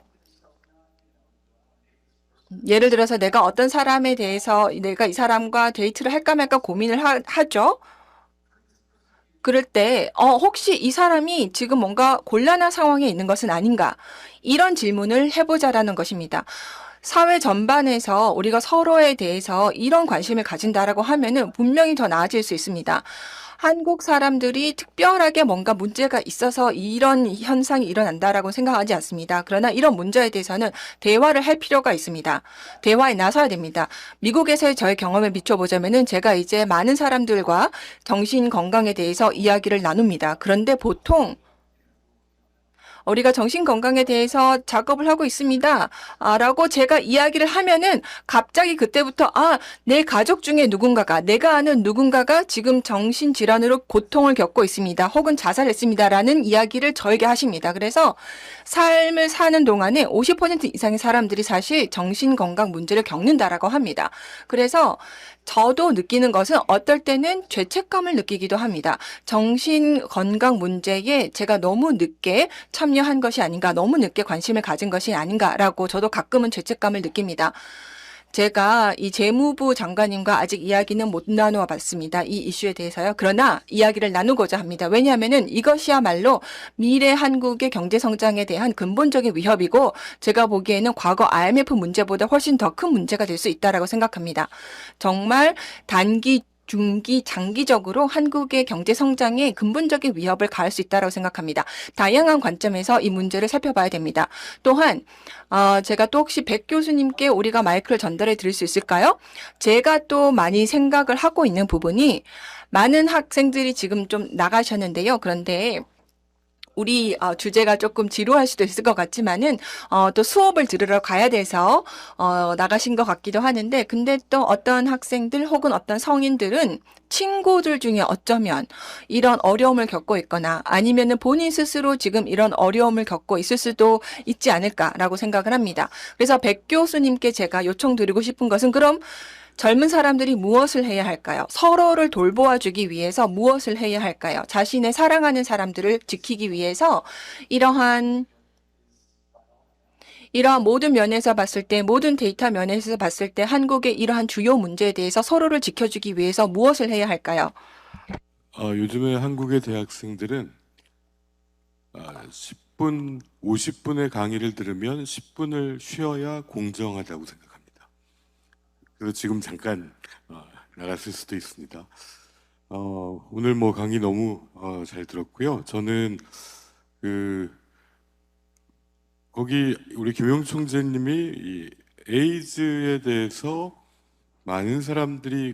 예를 들어서 내가 어떤 사람에 대해서 내가 이 사람과 데이트를 할까 말까 고민을 하죠. 그럴 때 혹시 이 사람이 지금 뭔가 곤란한 상황에 있는 것은 아닌가? 이런 질문을 해보자라는 것입니다. 사회 전반에서 우리가 서로에 대해서 이런 관심을 가진다라고 하면은 분명히 더 나아질 수 있습니다. 한국 사람들이 특별하게 뭔가 문제가 있어서 이런 현상이 일어난다라고 생각하지 않습니다. 그러나 이런 문제에 대해서는 대화를 할 필요가 있습니다. 대화에 나서야 됩니다. 미국에서의 저의 경험에 비춰보자면은 제가 이제 많은 사람들과 정신 건강에 대해서 이야기를 나눕니다. 그런데 보통 우리가 정신 건강에 대해서 작업을 하고 있습니다. 라고 제가 이야기를 하면은 갑자기 그때부터 내 가족 중에 누군가가, 내가 아는 누군가가 지금 정신질환으로 고통을 겪고 있습니다. 혹은 자살했습니다. 라는 이야기를 저에게 하십니다. 그래서 삶을 사는 동안에 50% 이상의 사람들이 사실 정신 건강 문제를 겪는다라고 합니다. 그래서 저도 느끼는 것은 어떨 때는 죄책감을 느끼기도 합니다. 정신 건강 문제에 제가 너무 늦게 참여한 것이 아닌가, 너무 늦게 관심을 가진 것이 아닌가라고 저도 가끔은 죄책감을 느낍니다. 제가 이 재무부 장관님과 아직 이야기는 못 나누어 봤습니다. 이 이슈에 대해서요. 그러나 이야기를 나누고자 합니다. 왜냐하면은 이것이야말로 미래 한국의 경제 성장에 대한 근본적인 위협이고 제가 보기에는 과거 IMF 문제보다 훨씬 더 큰 문제가 될 수 있다라고 생각합니다. 정말 단기 중기, 장기적으로 한국의 경제 성장에 근본적인 위협을 가할 수 있다고 생각합니다. 다양한 관점에서 이 문제를 살펴봐야 됩니다. 또한 제가 또 혹시 백 교수님께 우리가 마이크를 전달해 드릴 수 있을까요? 제가 또 많이 생각을 하고 있는 부분이 많은 학생들이 지금 좀 나가셨는데요. 그런데 우리 주제가 조금 지루할 수도 있을 것 같지만은 또 수업을 들으러 가야 돼서 나가신 것 같기도 하는데 근데 또 어떤 학생들 혹은 어떤 성인들은 친구들 중에 어쩌면 이런 어려움을 겪고 있거나 아니면은 본인 스스로 지금 이런 어려움을 겪고 있을 수도 있지 않을까라고 생각을 합니다. 그래서 백 교수님께 제가 요청드리고 싶은 것은 그럼 젊은 사람들이 무엇을 해야 할까요? 서로를 돌보아주기 위해서 무엇을 해야 할까요? 자신의 사랑하는 사람들을 지키기 위해서 이러한 모든 면에서 봤을 때, 모든 데이터 면에서 봤을 때 한국의 이러한 주요 문제에 대해서 서로를 지켜주기 위해서 무엇을 해야 할까요? 요즘에 한국의 대학생들은 10분, 50분의 강의를 들으면 10분을 쉬어야 공정하다고 생각합니다. 그래서 지금 잠깐 나갔을 수도 있습니다. 오늘 뭐 강의 너무 잘 들었고요. 저는 거기 우리 김용 총재님이 이 에이즈에 대해서 많은 사람들이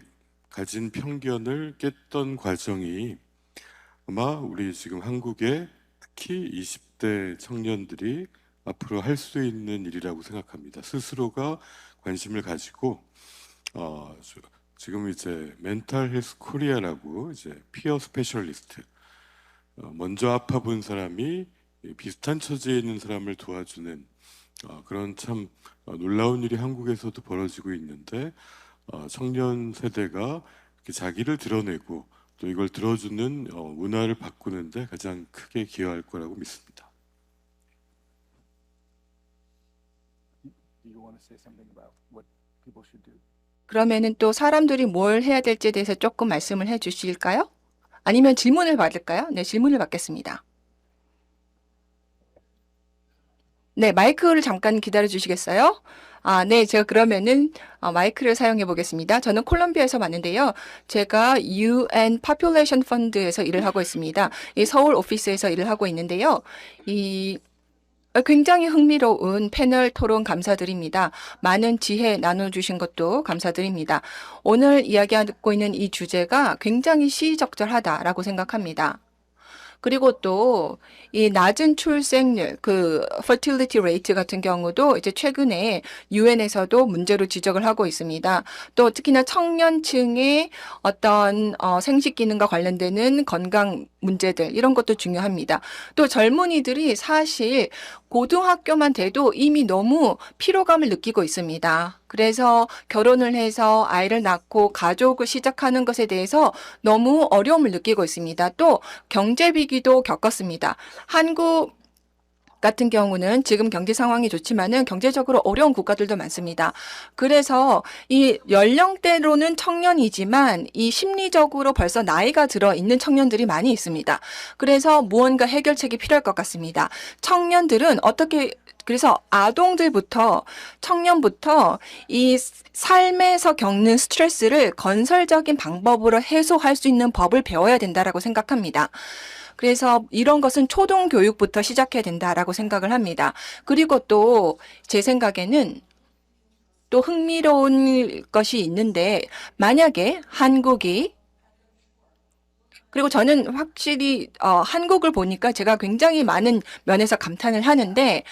가진 편견을 깼던 과정이 아마 우리 지금 한국의 특히 20대 청년들이 앞으로 할 수 있는 일이라고 생각합니다. 스스로가 관심을 가지고 지금 이제 멘탈 헬스 코리아라고 이제 피어 스페셜리스트 먼저 아파본 사람이 비슷한 처지에 있는 사람을 도와주는 그런 참 놀라운 일이 한국에서도 벌어지고 있는데 청년 세대가 이렇게 자기를 드러내고 또 이걸 들어주는 문화를 바꾸는데 가장 크게 기여할 거라고 믿습니다. Do you want to say something about what people should do? 그러면은 또 사람들이 뭘 해야 될지에 대해서 조금 말씀을 해 주실까요? 아니면 질문을 받을까요? 네, 질문을 받겠습니다. 네, 마이크를 잠깐 기다려 주시겠어요? 네, 제가 그러면은 마이크를 사용해 보겠습니다. 저는 콜롬비아에서 왔는데요. 제가 UN Population Fund에서 일을 하고 있습니다. 이 서울 오피스에서 일을 하고 있는데요. 굉장히 흥미로운 패널 토론 감사드립니다. 많은 지혜 나눠주신 것도 감사드립니다. 오늘 이야기하고 있는 이 주제가 굉장히 시의적절하다라고 생각합니다. 그리고 또 이 낮은 출생률, fertility rate 같은 경우도 이제 최근에 유엔에서도 문제로 지적을 하고 있습니다. 또 특히나 청년층의 어떤 생식 기능과 관련되는 건강 문제들 이런 것도 중요합니다. 또 젊은이들이 사실 고등학교만 돼도 이미 너무 피로감을 느끼고 있습니다. 그래서 결혼을 해서 아이를 낳고 가족을 시작하는 것에 대해서 너무 어려움을 느끼고 있습니다. 또 경제 위기도 겪었습니다. 한국 같은 경우는 지금 경제 상황이 좋지만은 경제적으로 어려운 국가들도 많습니다. 그래서 이 연령대로는 청년이지만 이 심리적으로 벌써 나이가 들어 있는 청년들이 많이 있습니다. 그래서 무언가 해결책이 필요할 것 같습니다. 청년들은 어떻게 그래서 아동들부터 청년부터 이 삶에서 겪는 스트레스를 건설적인 방법으로 해소할 수 있는 법을 배워야 된다라고 생각합니다. 그래서 이런 것은 초등 교육부터 시작해야 된다라고 생각을 합니다. 그리고 또 제 생각에는 또 흥미로운 것이 있는데, 만약에 한국이, 그리고 저는 확실히 한국을 보니까 제가 굉장히 많은 면에서 감탄을 하는데,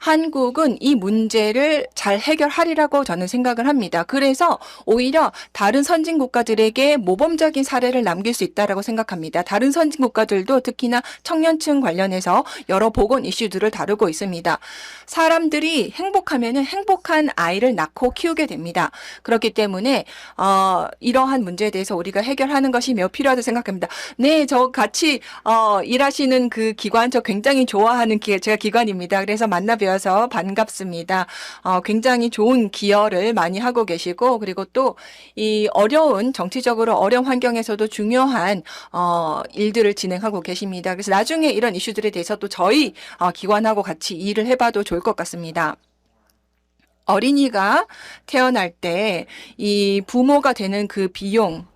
한국은 이 문제를 잘 해결하리라고 저는 생각을 합니다. 그래서 오히려 다른 선진 국가들에게 모범적인 사례를 남길 수 있다라고 생각합니다. 다른 선진 국가들도 특히나 청년층 관련해서 여러 보건 이슈들을 다루고 있습니다. 사람들이 행복하면은 행복한 아이를 낳고 키우게 됩니다. 그렇기 때문에 이러한 문제에 대해서 우리가 해결하는 것이 매우 필요하다고 생각합니다. 네, 저 같이 일하시는 그 기관 저 굉장히 좋아하는 제가 기관입니다. 그래서 만나 뵈어서 반갑습니다. 굉장히 좋은 기여를 많이 하고 계시고, 그리고 또 이 어려운 정치적으로 어려운 환경에서도 중요한 일들을 진행하고 계십니다. 그래서 나중에 이런 이슈들에 대해서 또 저희 기관하고 같이 일을 해봐도 좋을 것 같습니다. 어린이가 태어날 때 이 부모가 되는 그 비용,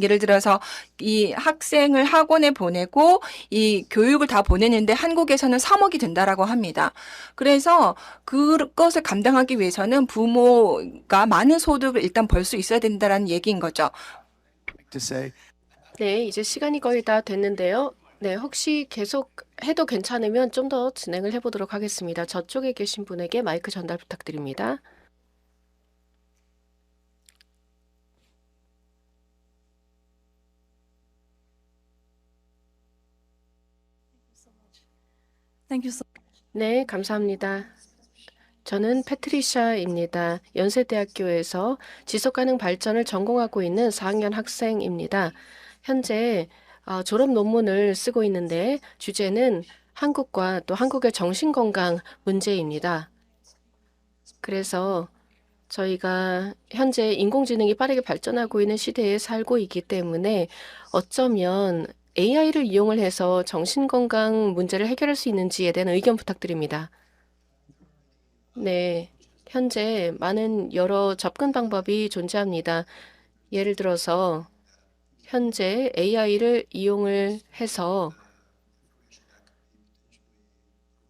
예를 들어서 이 학생을 학원에 보내고 이 교육을 다 보내는데 한국에서는 3억이 든다라고 합니다. 그래서 그것을 감당하기 위해서는 부모가 많은 소득을 일단 벌 수 있어야 된다라는 얘기인 거죠. To say, 네, 이제 시간이 거의 다 됐는데요. 네, 혹시 계속 해도 괜찮으면 좀 더 진행을 해보도록 하겠습니다. 저쪽에 계신 분에게 마이크 전달 부탁드립니다. Thank you so 네, 감사합니다. 저는 패트리샤입니다. 연세대학교에서 지속가능 발전을 전공하고 있는 4학년 학생입니다. 현재 졸업 논문을 쓰고 있는데 주제는 한국과 또 한국의 정신건강 문제입니다. 그래서 저희가 현재 인공지능이 빠르게 발전하고 있는 시대에 살고 있기 때문에 어쩌면 AI를 이용을 해서 정신건강 문제를 해결할 수 있는지에 대한 의견 부탁드립니다. 네, 현재 많은 여러 접근 방법이 존재합니다. 예를 들어서 현재 AI를 이용을 해서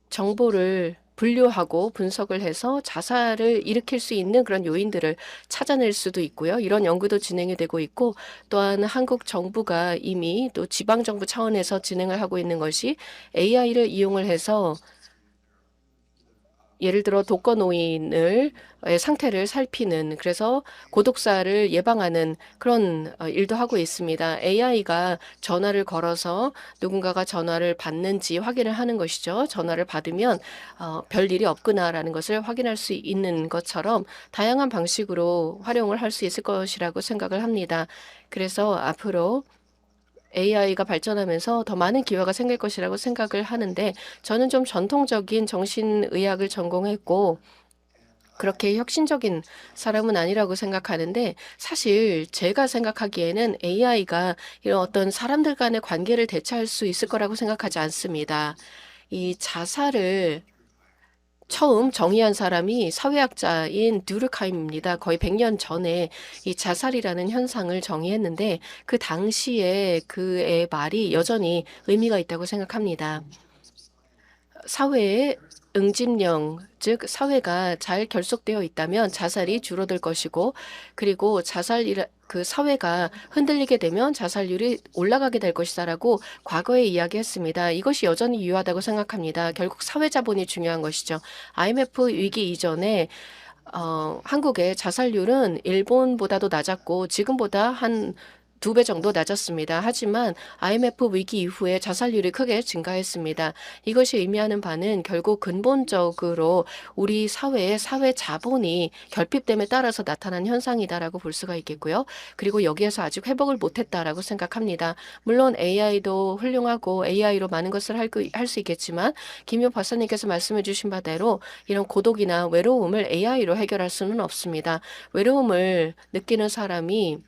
정보를 분류하고 분석을 해서 자살을 일으킬 수 있는 그런 요인들을 찾아낼 수도 있고요. 이런 연구도 진행이 되고 있고, 또한 한국 정부가 이미 또 지방정부 차원에서 진행을 하고 있는 것이 AI를 이용을 해서 예를 들어 독거노인의 상태를 살피는, 그래서 고독사를 예방하는 그런 일도 하고 있습니다. AI가 전화를 걸어서 누군가가 전화를 받는지 확인을 하는 것이죠. 전화를 받으면 별일이 없구나라는 것을 확인할 수 있는 것처럼 다양한 방식으로 활용을 할 수 있을 것이라고 생각을 합니다. 그래서 앞으로 AI가 발전하면서 더 많은 기회가 생길 것이라고 생각을 하는데, 저는 좀 전통적인 정신의학을 전공했고 그렇게 혁신적인 사람은 아니라고 생각하는데, 사실 제가 생각하기에는 AI가 이런 어떤 사람들 간의 관계를 대체할 수 있을 거라고 생각하지 않습니다. 이 자살을 처음 정의한 사람이 사회학자인 듀르카임입니다. 거의 100년 전에 이 자살이라는 현상을 정의했는데, 그 당시에 그의 말이 여전히 의미가 있다고 생각합니다. 사회의 응집령, 즉 사회가 잘 결속되어 있다면 자살이 줄어들 것이고, 그리고 그 사회가 흔들리게 되면 자살률이 올라가게 될 것이다라고 과거에 이야기했습니다. 이것이 여전히 유효하다고 생각합니다. 결국 사회 자본이 중요한 것이죠. IMF 위기 이전에 한국의 자살률은 일본보다도 낮았고 지금보다 한 2배 정도 낮았습니다. 하지만 IMF 위기 이후에 자살률이 크게 증가했습니다. 이것이 의미하는 바는 결국 근본적으로 우리 사회의 사회 자본이 결핍됨에 따라서 나타난 현상이다라고 볼 수가 있겠고요. 그리고 여기에서 아직 회복을 못했다라고 생각합니다. 물론 AI도 훌륭하고 AI로 많은 것을 할 수 있겠지만, 김효 박사님께서 말씀해 주신 바대로 이런 고독이나 외로움을 AI로 해결할 수는 없습니다. 외로움을 느끼는 사람이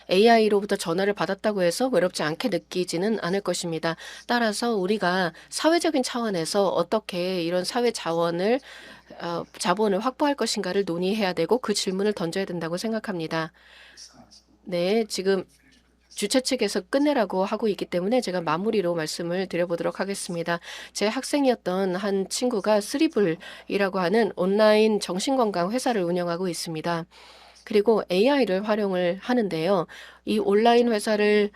AI로부터 전화를 받았다고 해서 외롭지 않게 느끼지는 않을 것입니다. 따라서 우리가 사회적인 차원에서 어떻게 이런 사회 자원을 자본을 확보할 것인가를 논의해야 되고 그 질문을 던져야 된다고 생각합니다. 네, 지금 주최 측에서 끝내라고 하고 있기 때문에 제가 마무리로 말씀을 드려보도록 하겠습니다. 제 학생이었던 한 친구가 쓰리블이라고 하는 온라인 정신건강 회사를 운영하고 있습니다. 그리고 AI를 활용을 하는데요. 이 온라인 회사를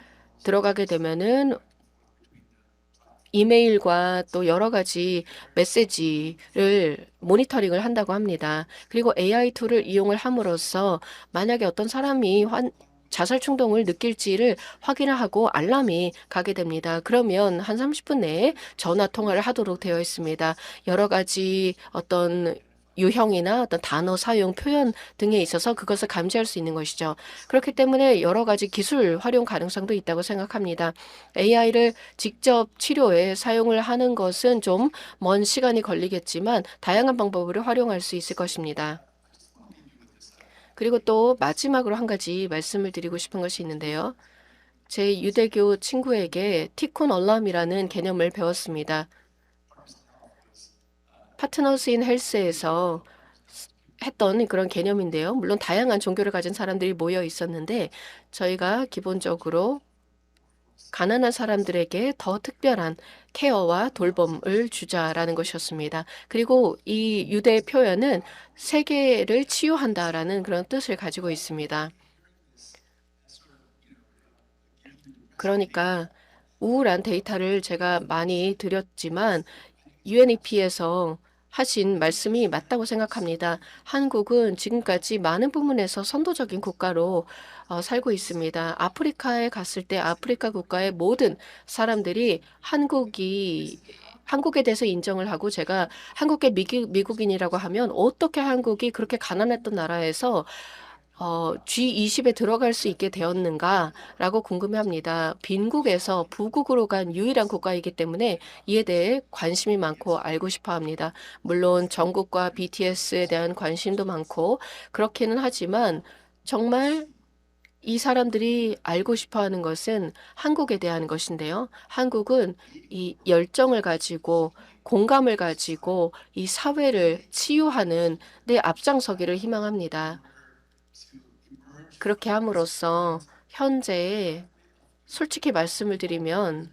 들어가게 되면은 이메일과 또 여러 가지 메시지를 모니터링을 한다고 합니다. 그리고 AI 툴을 이용을 함으로써 만약에 어떤 사람이 자살 충동을 느낄지를 확인을 하고 알람이 가게 됩니다. 그러면 한 30분 내에 전화 통화를 하도록 되어 있습니다. 여러 가지 어떤 유형이나 어떤 단어 사용, 표현 등에 있어서 그것을 감지할 수 있는 것이죠. 그렇기 때문에 여러 가지 기술 활용 가능성도 있다고 생각합니다. AI를 직접 치료에 사용을 하는 것은 좀 먼 시간이 걸리겠지만 다양한 방법으로 활용할 수 있을 것입니다. 그리고 또 마지막으로 한 가지 말씀을 드리고 싶은 것이 있는데요. 제 유대교 친구에게 티쿤 얼람이라는 개념을 배웠습니다. 파트너스 인 헬스에서 했던 그런 개념인데요. 물론 다양한 종교를 가진 사람들이 모여 있었는데 저희가 기본적으로 가난한 사람들에게 더 특별한 케어와 돌봄을 주자라는 것이었습니다. 그리고 이 유대 표현은 세계를 치유한다라는 그런 뜻을 가지고 있습니다. 그러니까 우울한 데이터를 제가 많이 드렸지만 UNEP에서 하신 말씀이 맞다고 생각합니다. 한국은 지금까지 많은 부분에서 선도적인 국가로 살고 있습니다. 아프리카에 갔을 때 아프리카 국가의 모든 사람들이 한국에 대해서 인정을 하고 제가 한국계 미국인이라고 하면 어떻게 한국이 그렇게 가난했던 나라에서 G20에 들어갈 수 있게 되었는가라고 궁금해합니다. 빈국에서 부국으로 간 유일한 국가이기 때문에 이에 대해 관심이 많고 알고 싶어합니다. 물론 정국과 BTS에 대한 관심도 많고 그렇기는 하지만 정말 이 사람들이 알고 싶어하는 것은 한국에 대한 것인데요. 한국은 이 열정을 가지고 공감을 가지고 이 사회를 치유하는 데 앞장서기를 희망합니다. 그렇게 함으로써 현재 솔직히 말씀을 드리면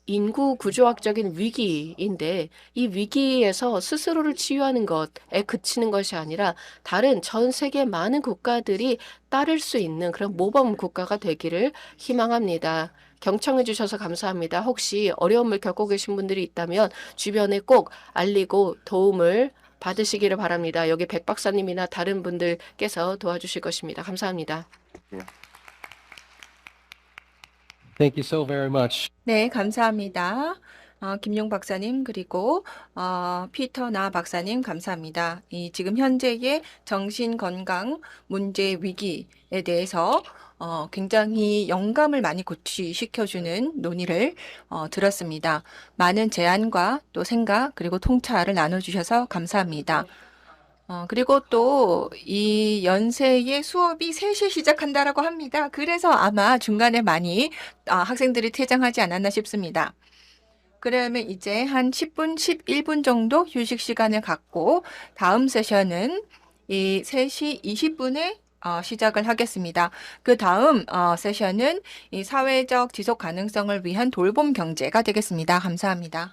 인구 구조학적인 위기인데 이 위기에서 스스로를 치유하는 것에 그치는 것이 아니라 다른 전 세계 많은 국가들이 따를 수 있는 그런 모범 국가가 되기를 희망합니다. 경청해 주셔서 감사합니다. 혹시 어려움을 겪고 계신 분들이 있다면 주변에 꼭 알리고 도움을 받으시기를 바랍니다. 여기 백 박사님이나 다른 분들께서 도와주실 것입니다. 감사합니다. Thank you so very much. 네, 감사합니다. 김용 박사님 그리고 피터 나 박사님 감사합니다. 지금 현재의 정신건강 문제 위기에 대해서 굉장히 영감을 많이 고취시켜주는 논의를 들었습니다. 많은 제안과 또 생각 그리고 통찰을 나눠주셔서 감사합니다. 그리고 또 이 연세의 수업이 3시에 시작한다라고 합니다. 그래서 아마 중간에 많이 학생들이 퇴장하지 않았나 싶습니다. 그러면 이제 한 10분, 11분 정도 휴식 시간을 갖고 다음 세션은 이 3시 20분에 시작을 하겠습니다. 그 다음 세션은 이 사회적 지속 가능성을 위한 돌봄 경제가 되겠습니다. 감사합니다.